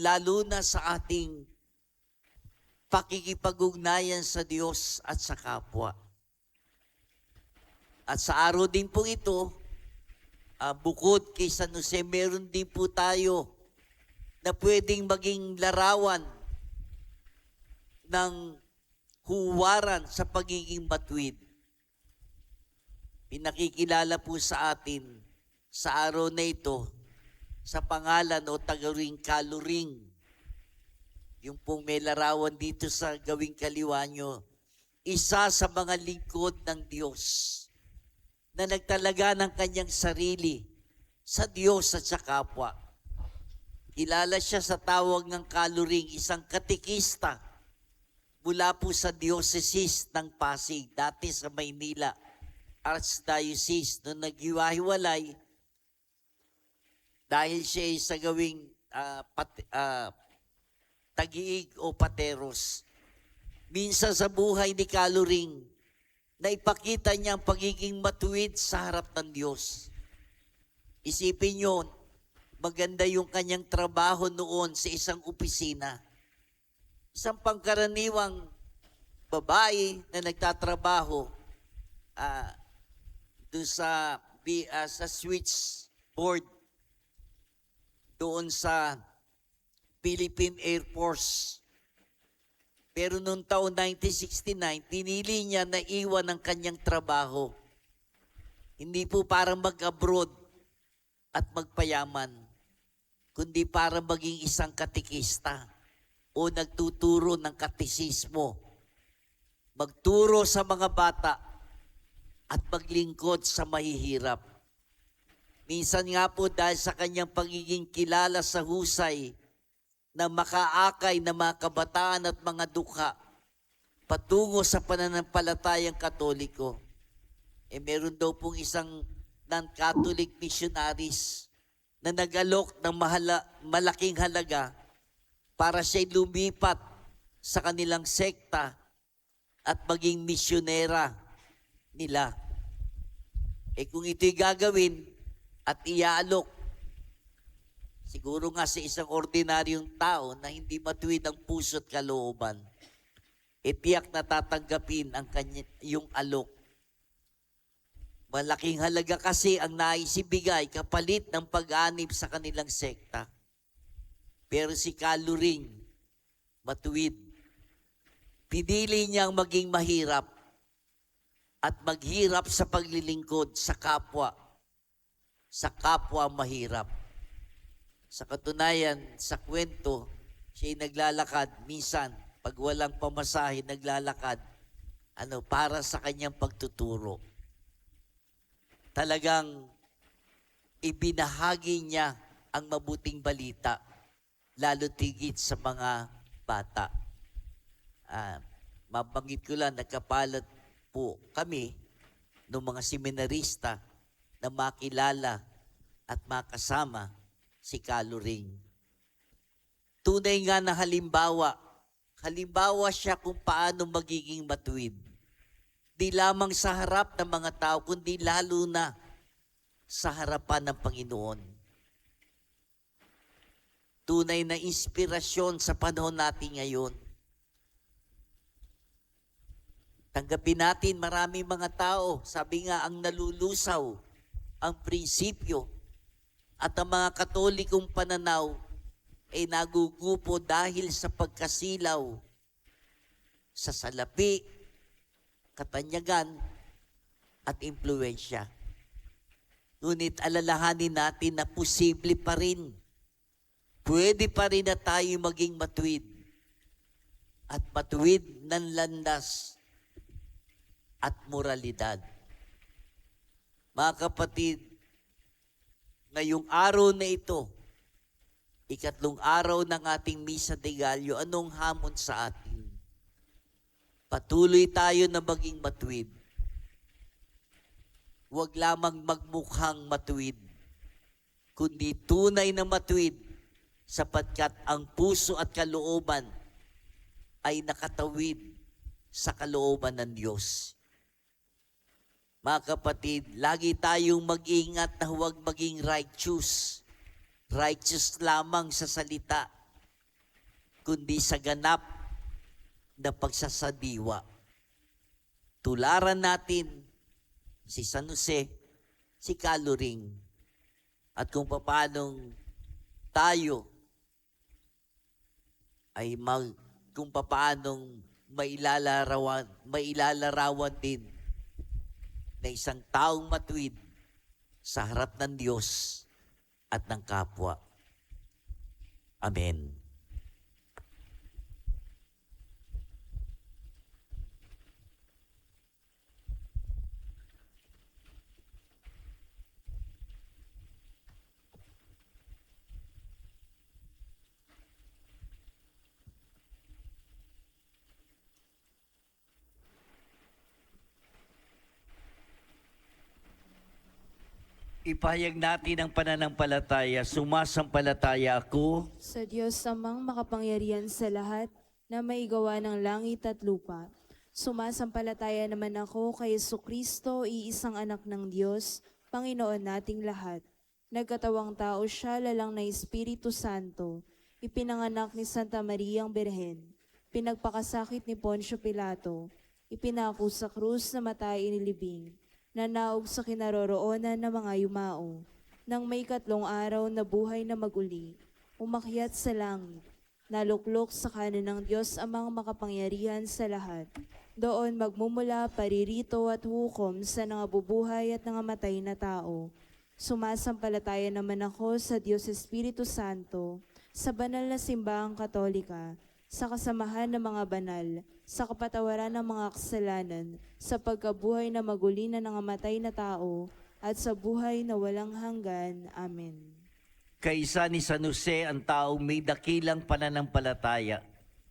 Lalo na sa ating pakikipag-ugnayan sa Diyos at sa kapwa. At sa araw din po ito, bukod kay San Jose, meron din po tayo na pwedeng maging larawan ng huwaran sa pagiging matuwid. Pinakikilala po sa atin sa araw na ito sa pangalan o tagaring kaluring. Yung pong may larawan dito sa gawing kaliwa nyo, isa sa mga lingkod ng Diyos na nagtalaga ng kanyang sarili sa Diyos at sa kapwa. Kilala siya sa tawag ng kaluring, isang katikista mula po sa Diocese ng Pasig, dati sa Maynila Archdiocese. Noong naghiwa-hiwalay, dahil siya ay sa gawing tagiig o pateros. Minsan sa buhay ni Kaluring, na ipakita niya ang pagiging matuwid sa harap ng Diyos. Isipin niyo, maganda yung kanyang trabaho noon sa isang opisina. Isang pangkaraniwang babae na nagtatrabaho doon sa switchboard doon sa Philippine Air Force. Pero noong taon 1969, pinili niya na iwan ang kanyang trabaho. Hindi po para mag-abroad at magpayaman, kundi para maging isang katikista o nagtuturo ng katisismo. Magturo sa mga bata at maglingkod sa mahihirap. Minsan nga po dahil sa kanyang pagiging kilala sa husay na makaakay ng mga kabataan at mga dukha patungo sa pananampalatayang Katoliko. Meron daw pong isang non-Catholic missionaries na nag-alok ng malaking halaga para siya'y lumipat sa kanilang sekta at maging misyonera nila. Kung ito'y gagawin at iaalok, siguro nga sa isang ordinaryong tao na hindi matuwid ang puso at kalooban, tiyak na tatanggapin ang yung alok. Malaking halaga kasi ang naisibigay kapalit ng pag-anib sa kanilang sekta. Pero si Kaluring, matuwid. Pinili niyang maging mahirap at maghirap sa paglilingkod sa kapwa. Sa kapwa mahirap. Sa katunayan, sa kwento, siya'y naglalakad minsan, pag walang pamasahe, naglalakad, para sa kanyang pagtuturo. Talagang ibinahagi niya ang mabuting balita, lalo tigit sa mga bata. Mabanggit ko lang, nagkapalat po kami ng mga seminarista na makilala at makasama si Kaluring. Tunay nga na halimbawa siya kung paano magiging matuwid. Di lamang sa harap ng mga tao, kundi lalo na sa harapan ng Panginoon. Tunay na inspirasyon sa panahon natin ngayon. Tanggapin natin, maraming mga tao, sabi nga, ang nalulusaw, ang prinsipyo, at ang mga Katolikong pananaw ay nagugupo dahil sa pagkasilaw sa salapi, katanyagan, at impluensya. Ngunit alalahanin natin na posible pa rin. Pwede pa rin na tayo maging matuwid. At matuwid ng landas at moralidad. Mga kapatid, ngayong araw na ito, ikatlong araw ng ating Misa de Gallo, anong hamon sa atin? Patuloy tayo na maging matuwid. Huwag lamang magmukhang matuwid, kundi tunay na matuwid, sapagkat ang puso at kalooban ay nakatawid sa kalooban ng Diyos. Mga kapatid, lagi tayong mag-ingat na huwag maging righteous. Righteous lamang sa salita, kundi sa ganap na pagsasadiwa. Tularan natin si San Jose, si Kaluring, at kung paanong tayo ay kung paanong mailalarawan din na isang taong matuwid sa harap ng Diyos at ng kapwa. Amen. Ipahayag natin ang pananampalataya. Sumasampalataya ako Sa Diyos amang makapangyarihan sa lahat na maigawa ng langit at lupa. Sumasampalataya naman ako kay Jesucristo, iisang anak ng Diyos, Panginoon nating lahat. Nagkatawang tao siya, lalang na Espiritu Santo. Ipinanganak ni Santa Mariang Birhen. Pinagpakasakit ni Poncio Pilato. Ipinako sa krus na matay inilibing. Nanaog sa kinaroroonan ng mga yumao. Nang may katlong araw na buhay na maguli, umakyat sa langit, naluklok sa kanan ng Diyos amang makapangyarihan sa lahat. Doon magmumula paririto at hukom sa nangabubuhay at nangamatay na tao. Sumasampalataya naman ako sa Diyos Espiritu Santo, sa banal na simbahang katolika, sa kasamahan ng mga banal, sa kapatawaran ng mga kasalanan, sa pagkabuhay na maguli na nangamatay na tao, at sa buhay na walang hanggan. Amen. Kaisa ni San Jose, ang taong may dakilang pananampalataya.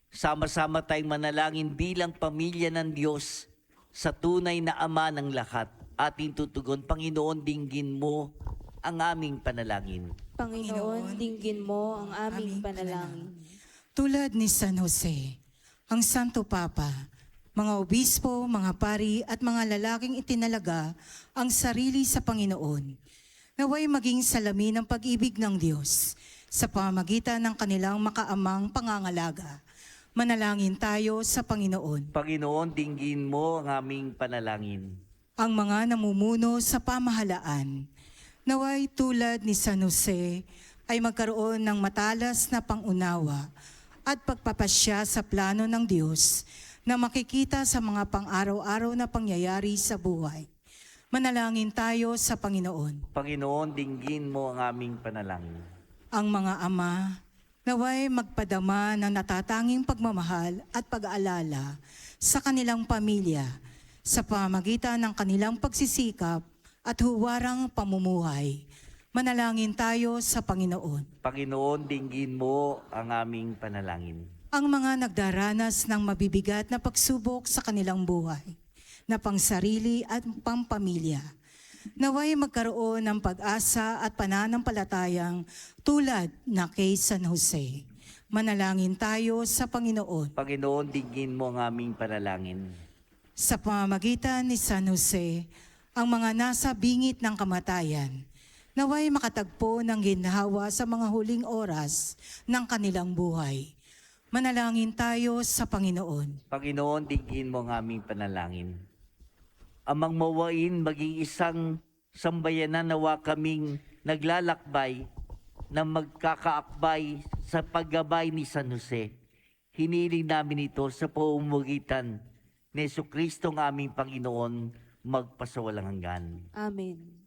Sama-sama tayong manalangin bilang pamilya ng Diyos sa tunay na Ama ng lahat. Ating tutugon, Panginoon, dinggin mo ang aming panalangin. Panginoon, dinggin mo ang aming panalangin. Tulad ni San Jose, ang Santo Papa, mga obispo, mga pari at mga lalaking itinalaga ang sarili sa Panginoon, naway maging salamin ng pag-ibig ng Diyos sa pamamagitan ng kanilang makaamang pangangalaga. Manalangin tayo sa Panginoon. Panginoon, dinggin mo ang aming panalangin. Ang mga namumuno sa pamahalaan, naway tulad ni San Jose ay magkaroon ng matalas na pangunawa at pagpapasya sa plano ng Diyos na makikita sa mga pang-araw-araw na pangyayari sa buhay. Manalangin tayo sa Panginoon. Panginoon, dinggin mo ang aming panalangin. Ang mga ama, naway magpadama ng natatanging pagmamahal at pag-aalala sa kanilang pamilya sa pamamagitan ng kanilang pagsisikap at huwarang pamumuhay. Manalangin tayo sa Panginoon. Panginoon, dinggin mo ang aming panalangin. Ang mga nagdaranas ng mabibigat na pagsubok sa kanilang buhay, na pangsarili at pampamilya, naway magkaroon ng pag-asa at pananampalatayang tulad na kay San Jose. Manalangin tayo sa Panginoon. Panginoon, digin mo ang aming panalangin. Sa pamamagitan ni San Jose, ang mga nasa bingit ng kamatayan, naway makatagpo ng ginhawa sa mga huling oras ng kanilang buhay. Manalangin tayo sa Panginoon. Panginoon, digin mo ang aming panalangin. Amang mawain maging isang sambayanan, nawa kaming naglalakbay na magkakaakbay sa paggabay ni San Jose. Hiniling namin ito sa pamamagitan ni Jesucristo ang aming Panginoon, magpasawalang hanggan. Amen.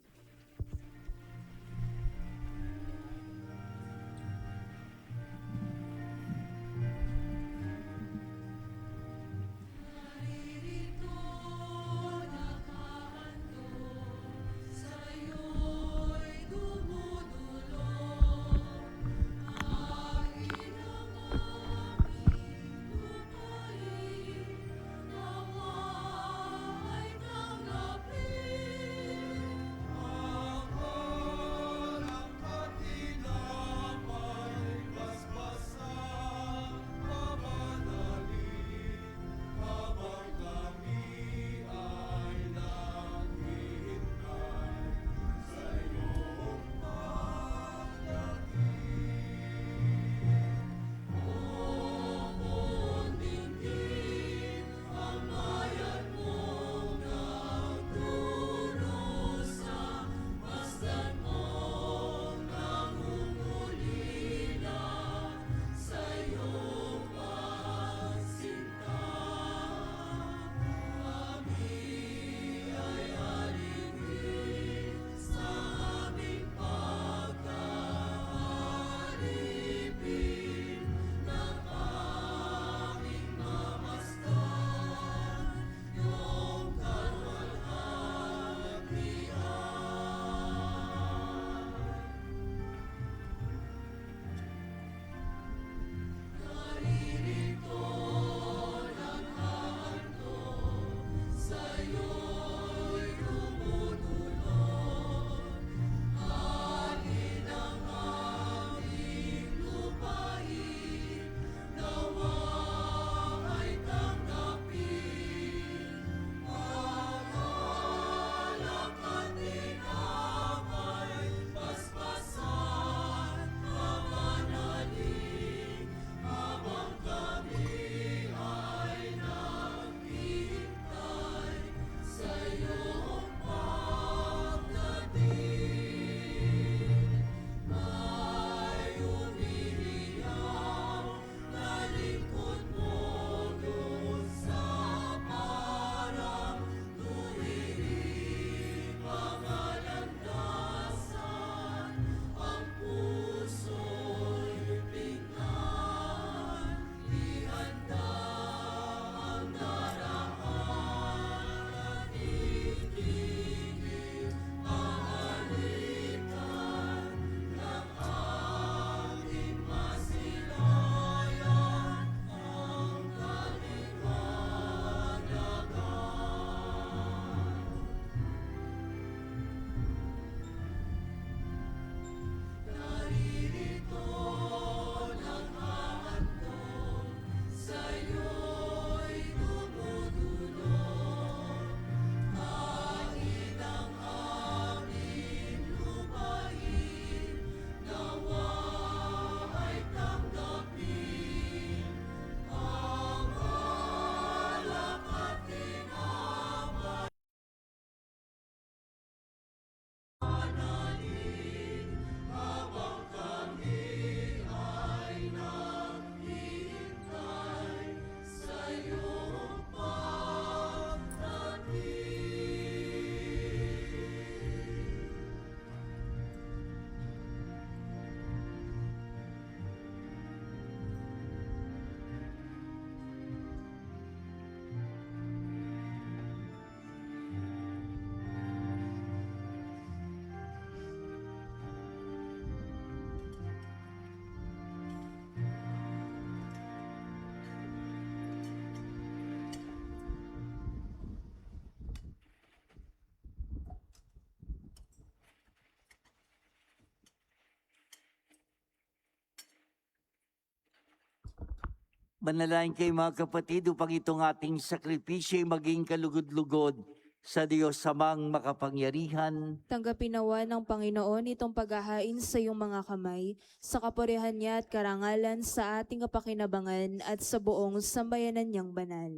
Manalangin kayo mga kapatid upang itong ating sakripisyo ay maging kalugod-lugod sa Diyos samang makapangyarihan. Tanggapin nawa ng Panginoon itong paghahain sa iyong mga kamay, sa kapurihan niya at karangalan sa ating kapakinabangan at sa buong sambayanan niyang banal.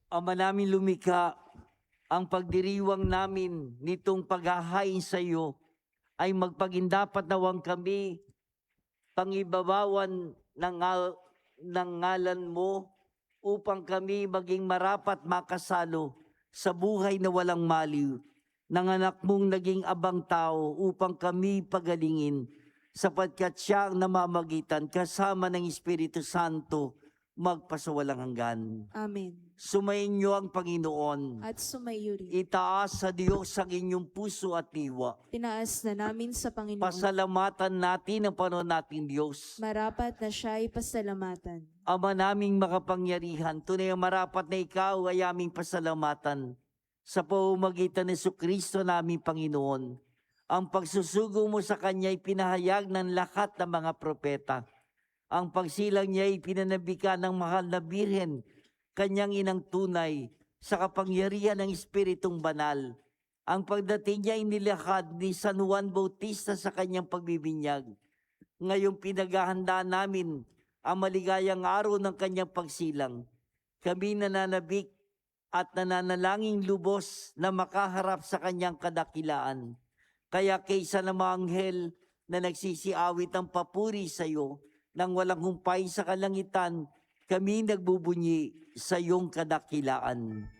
Ama namin lumikha, ang pagdiriwang namin nitong paghahain sa iyo ay magpagindapat nawang kami pangibabawan ng ngalan mo upang kami maging marapat makasalo sa buhay na walang maliw ng anak mong naging abang tao upang kami pagalingin sapagkat siya ang namamagitan kasama ng Espiritu Santo magpasawalang hanggan. Amen. Sumayin niyo ang Panginoon. At sumayo rin. Itaas sa Diyos ang inyong puso at diwa. Tinaas na namin sa Panginoon. Pasalamatan natin ang Panginoon nating Diyos. Marapat na siya ay pasalamatan. Ama naming makapangyarihan, tunay ang marapat na ikaw ay aming pasalamatan sa pamamagitan ni Jesucristo naming Panginoon. Ang pagsusugo mo sa Kanya ay pinahayag ng lahat ng mga propeta. Ang pagsilang niya ay pinanabika ng mahal na Birhen, Kanyang inang tunay, sa kapangyarihan ng Espiritong Banal. Ang pagdating niya ay nilakad ni San Juan Bautista sa kanyang pagbibinyag. Ngayong pinaghahanda namin ang maligayang araw ng kanyang pagsilang. Kami nananabik at nananalangin lubos na makaharap sa kanyang kadakilaan. Kaya kaysa ng mga anghel na nagsisiawit ang papuri sa iyo nang walang humpay sa kalangitan, kami nagbubunyi sa iyong kadakilaan.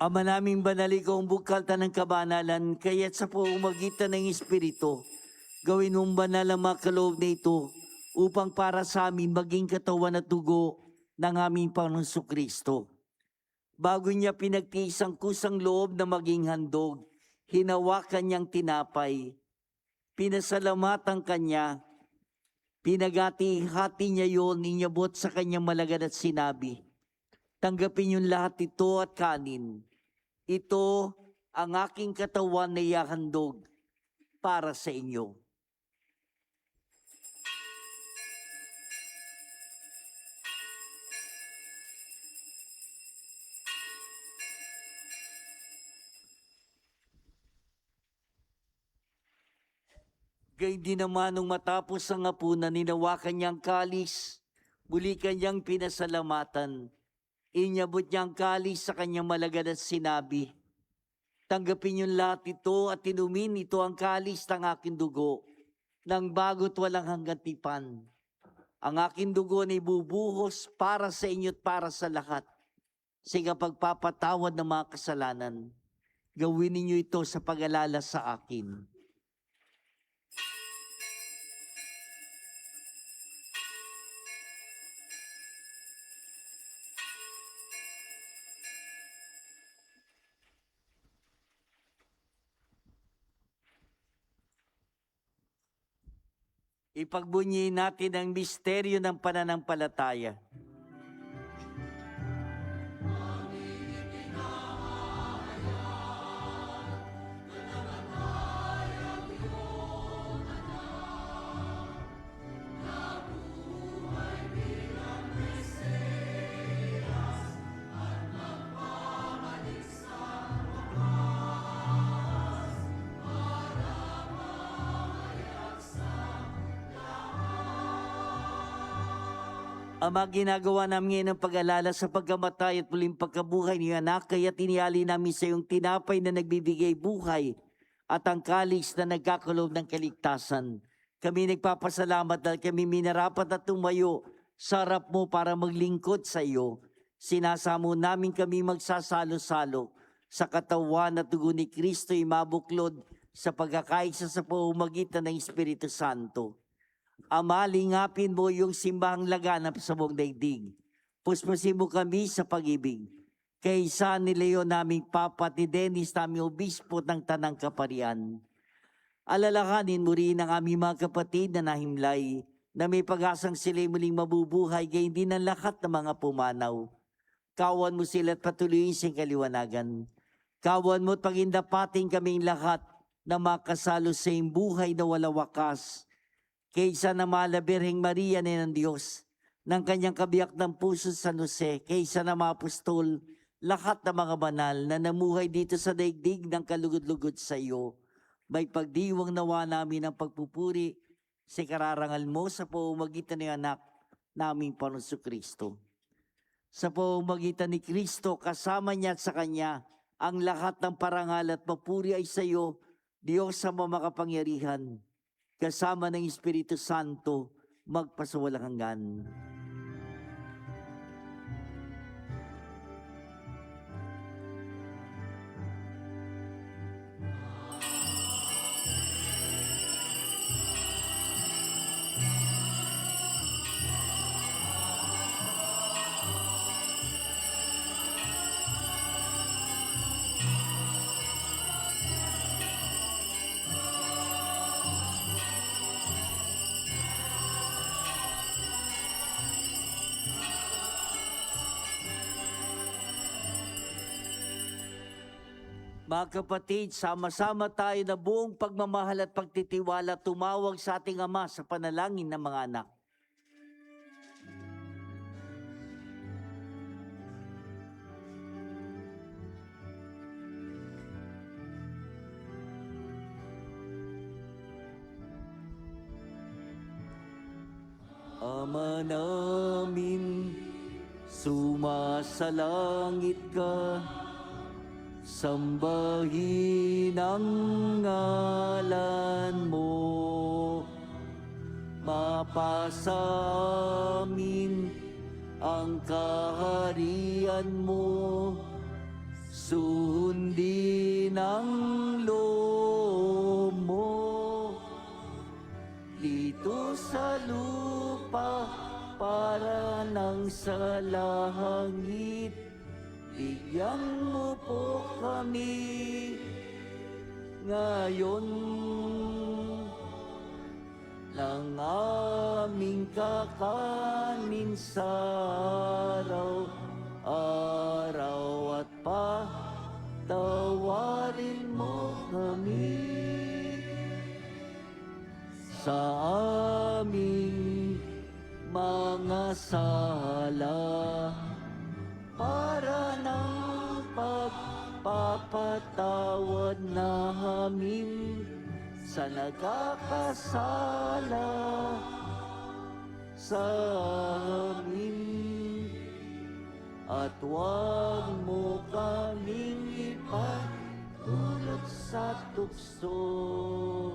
Ama naming banal, ikaw ang bukalta ng kabanalan, kaya't sa pamamagitan ng Espiritu, gawin mong banal ang mga kaloob na ito upang para sa amin maging katawan at dugo ng aming Panginoong Jesucristo. Bago niya pinagtiis ang kusang loob na maging handog, hinawakan niyang tinapay, pinasalamatan kanya, pinagati-hati niya yon, inyabot sa kanyang malagad at sinabi, tanggapin yung lahat ito at kanin. Ito ang aking katawan na ihahandog para sa inyo. Gayun din naman nung matapos ang hapunan, ninawakan niyang kalis, muli kanyang pinasalamatan. Inyabot niya ang kalis sa kanyang malagad at sinabi, tanggapin niyo lahat ito at inumin ito ang kalis ng aking dugo, ng bago't walang hanggang tipan. Ang aking dugo na ibubuhos para sa inyo at para sa lahat, sa pagpapatawad ng mga kasalanan. Gawin ninyo ito sa pag-alala sa akin. Ipagbunyi natin ang misteryo ng pananampalataya. Ama, ginagawa namin ngayon ang pag-alala sa pagkamatay at muling pagkabuhay ni anak, kaya tinihali namin sa iyong tinapay na nagbibigay buhay at ang kalis na nagkakalob ng kaligtasan. Kami nagpapasalamat dahil kami minarapat at tumayo sa harap mo para maglingkod sa iyo. Sinasamo namin kami magsasalo-salo sa katawan at dugo ni Kristo mabuklod sa pagkakaisa sa pamamagitan ng Espiritu Santo. Ama, lingapin mo yung simbahang laganap sa buong daigdig. Puspusin mo kami sa pag-ibig. Kaysa ni Leo naming Papa at ni Dennis naming Obispo ng Tanang Kaparian. Alalahanin mo rin ang aming mga kapatid na nahimlay na may pag-asang sila'y muling mabubuhay gayon din ang lahat ng mga pumanaw. Kawan mo sila at patuloyin sa kaliwanagan. Kawan mo at pagindapating kaming lahat na makasalo sa iyong buhay na wala wakas. Kaysa na mahal na Birheng Maria na ng Diyos, ng kanyang kabiyak ng puso sa San Jose, kaysa na mga apostol, lahat ng mga banal na namuhay dito sa daigdig ng kalugod-lugod sa iyo, may pagdiwang nawa namin ang pagpupuri sa kararangal mo sa pamamagitan ng anak naming Panginoong Kristo. Sa pamamagitan ni Kristo, kasama niya at sa Kanya, ang lahat ng parangal at papuri ay sa iyo, Diyos sa makapangyarihan, kasama ng Espiritu Santo, magpasawalang hanggan. Mga kapatid, sama-sama tayo na buong pagmamahal at pagtitiwala tumawag sa ating Ama sa panalangin ng mga anak. Ama namin, sumasalangit ka, sambahin ang ngalan mo, mapasa amin ang kaharian mo, sundin ang loob mo, dito sa lupa para nang sa langit. Bigyan mo po kami ngayon ng aming kakanin sa araw-araw at patawarin mo kami sa aming mga sala para ng pagpapatawad namin sa nagkakasala sa amin. At huwag mo kaming ipatulad sa tukso,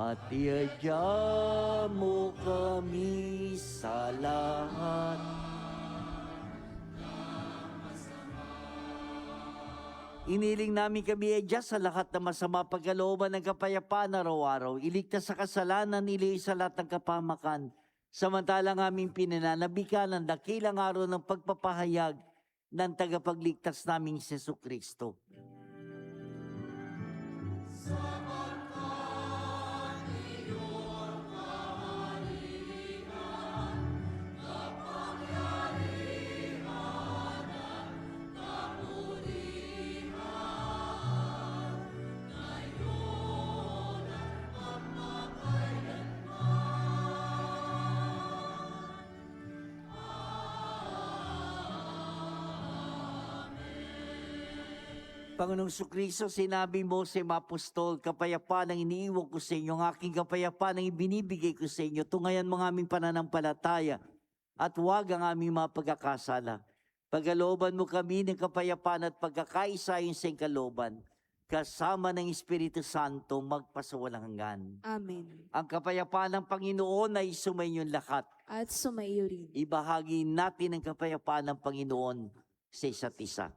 at iadya mo kami sa lahat. Iniling namin kami adjust sa lahat ng masama pagkalooban ng kapayapaan araw-araw. Iligtas sa kasalanan, iliis sa lahat ng kapamakan. Samantalang aming pinananabikan ang dakilang araw ng pagpapahayag ng tagapagligtas naming si Jesucristo. Panginoong Jesucristo, sinabi mo sa mga apostol, kapayapaan ang iniiwan ko sa inyo, ang aking kapayapaan ang ibinibigay ko sa inyo. Tungayan mo ang aming pananampalataya at huwag ang aming mga pagkakasala. Pagalooban mo kami ng kapayapaan at pagkakaisa ayon sa kalooban, kasama ng Espiritu Santo magpasawalang hanggan. Amen. Ang kapayapaan ng Panginoon ay sumainyo lahat. At sumaiyo rin. Ibahagi natin ang kapayapaan ng Panginoon sa isa't isa.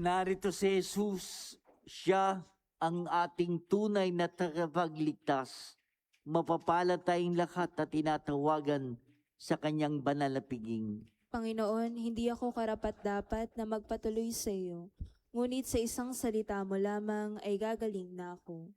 Narito si Jesus, siya ang ating tunay na tagapagligtas. Mapapalad tayong lahat na tinatawagan sa kanyang banal na piging. Panginoon, hindi ako karapat-dapat na magpatuloy sa iyo, ngunit sa isang salita mo lamang ay gagaling na ako.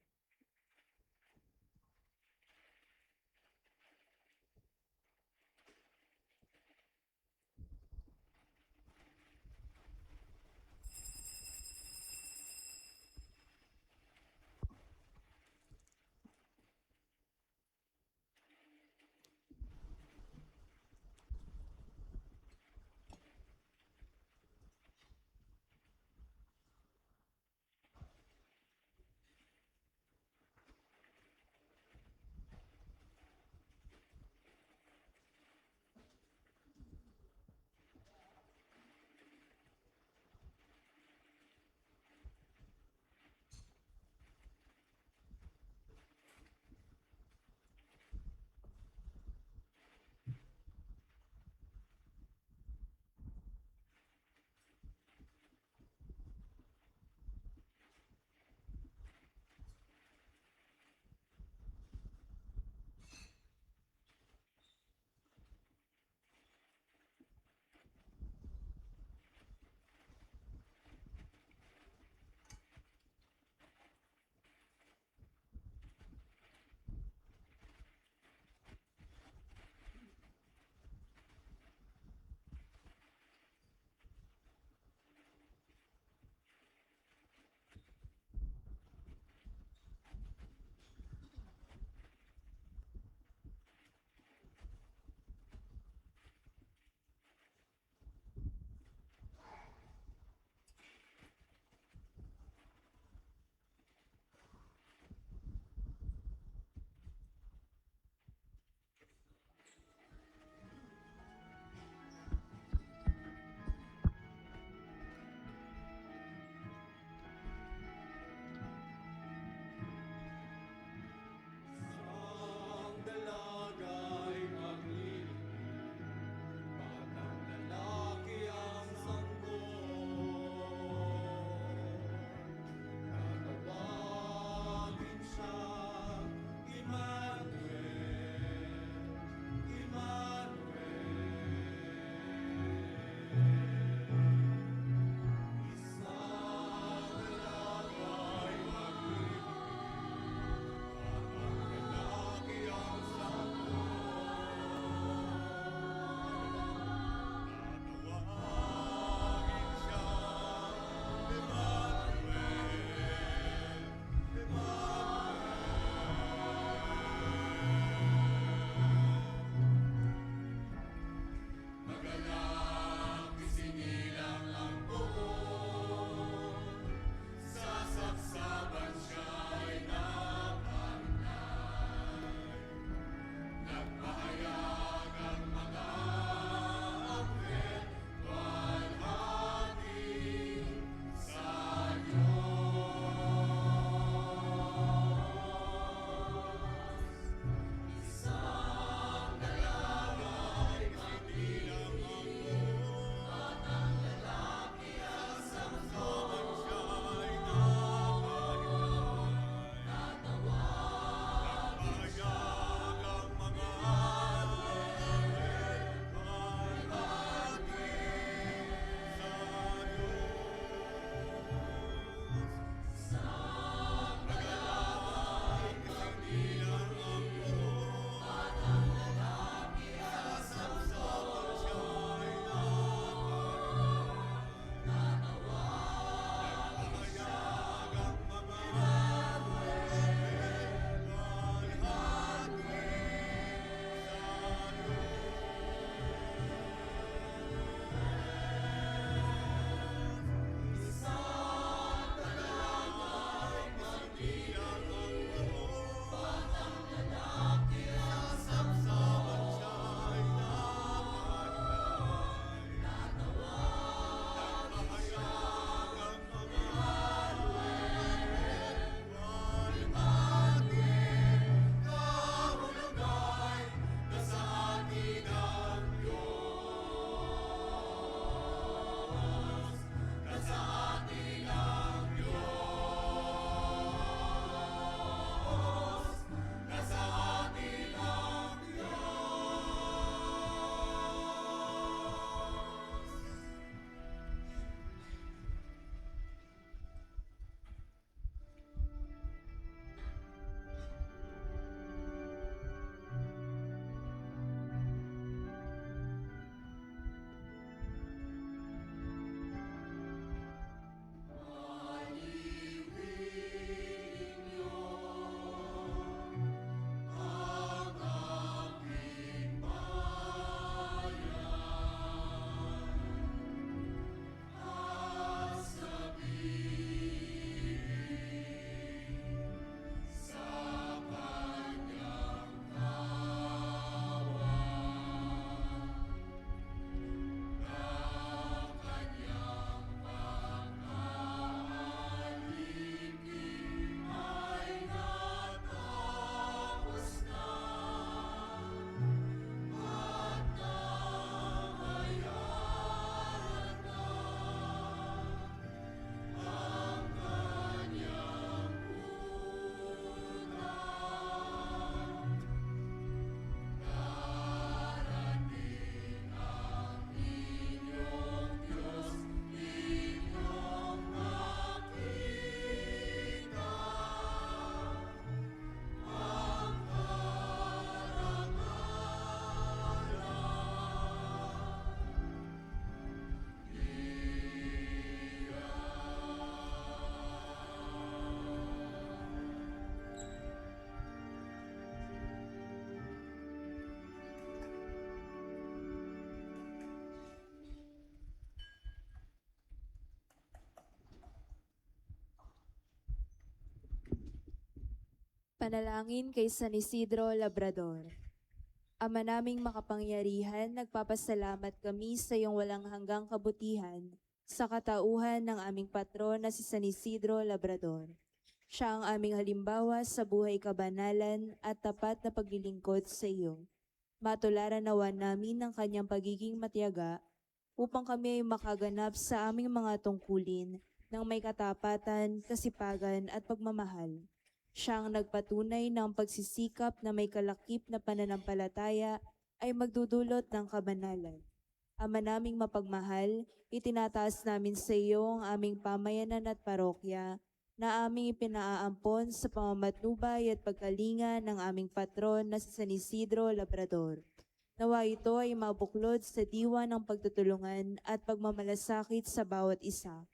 Panalangin kay San Isidro Labrador. Ama naming makapangyarihan, nagpapasalamat kami sa iyong walang hanggang kabutihan sa katauhan ng aming patron na si San Isidro Labrador. Siya ang aming halimbawa sa buhay kabanalan at tapat na paglilingkod sa iyo. Matularan nawa namin ng kanyang pagiging matiyaga upang kami ay makaganap sa aming mga tungkulin ng may katapatan, kasipagan at pagmamahal. Siya ang nagpatunay ng pagsisikap na may kalakip na pananampalataya ay magdudulot ng kabanalan. Ama naming mapagmahal, itinataas namin sa iyo ang aming pamayanan at parokya na aming ipinaaampon sa pamamatnubay at pagkalinga ng aming patron na si San Isidro Labrador. Nawa ito ay mabuklod sa diwa ng pagtutulungan at pagmamalasakit sa bawat isa.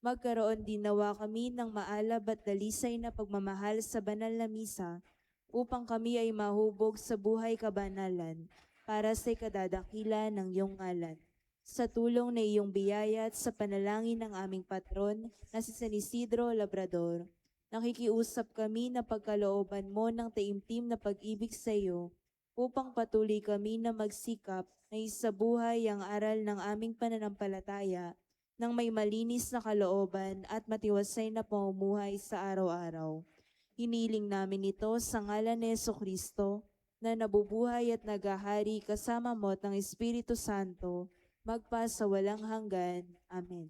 Magkaroon din nawa kami ng maalab at dalisay na pagmamahal sa banal na misa upang kami ay mahubog sa buhay kabanalan para sa ikadadakila ng iyong ngalan. Sa tulong na iyong biyaya at sa panalangin ng aming patron na si San Isidro Labrador, nakikiusap kami na pagkalooban mo ng taimtim na pag-ibig sa iyo upang patuloy kami na magsikap na isabuhay ang aral ng aming pananampalataya ng may malinis na kalooban at matiwasay na pamumuhay sa araw-araw. Hiniling namin ito sa ngalan ni Jesucristo na nabubuhay at nagahari kasama mo at ng Espiritu Santo, magpa sa walang hanggan. Amen.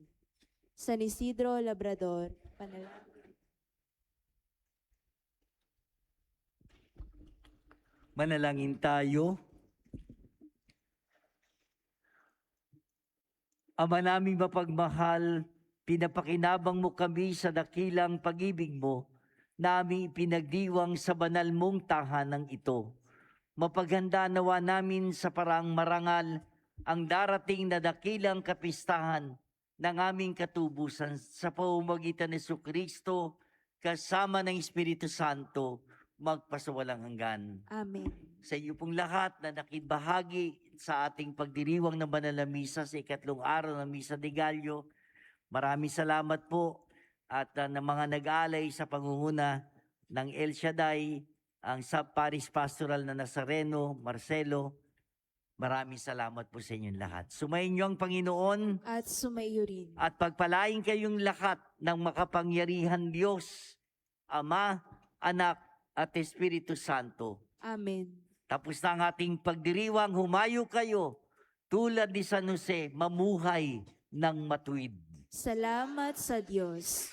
San Isidro Labrador, panalangin. Manalangin tayo. Ama naming mapagmahal, pinapakinabang mo kami sa dakilang pag-ibig mo na aming ipinagdiwang sa banal mong tahanang ito. Mapaghanda nawa namin sa parang marangal ang darating na dakilang kapistahan ng aming katubusan sa pamamagitan ni Jesucristo kasama ng Espiritu Santo magpasawalang hanggan. Amen. Sa iyo pong lahat na nakibahagi sa ating pagdiriwang ng banal na misa sa ikatlong araw ng Misa de Gallo, maraming salamat po at ng mga nag-alay sa pangunguna ng El Shaddai, ang Sub-Parish Pastoral na Nazareno, Marcelo, maraming salamat po sa inyong lahat. Sumayin niyo ang Panginoon At sumaiyo rin. at pagpalain kayong lahat ng makapangyarihan Diyos, Ama, Anak, at Espiritu Santo. Amen. Tapos na ang ating pagdiriwang, humayo kayo tulad ni San Jose, mamuhay ng matuwid. Salamat sa Diyos.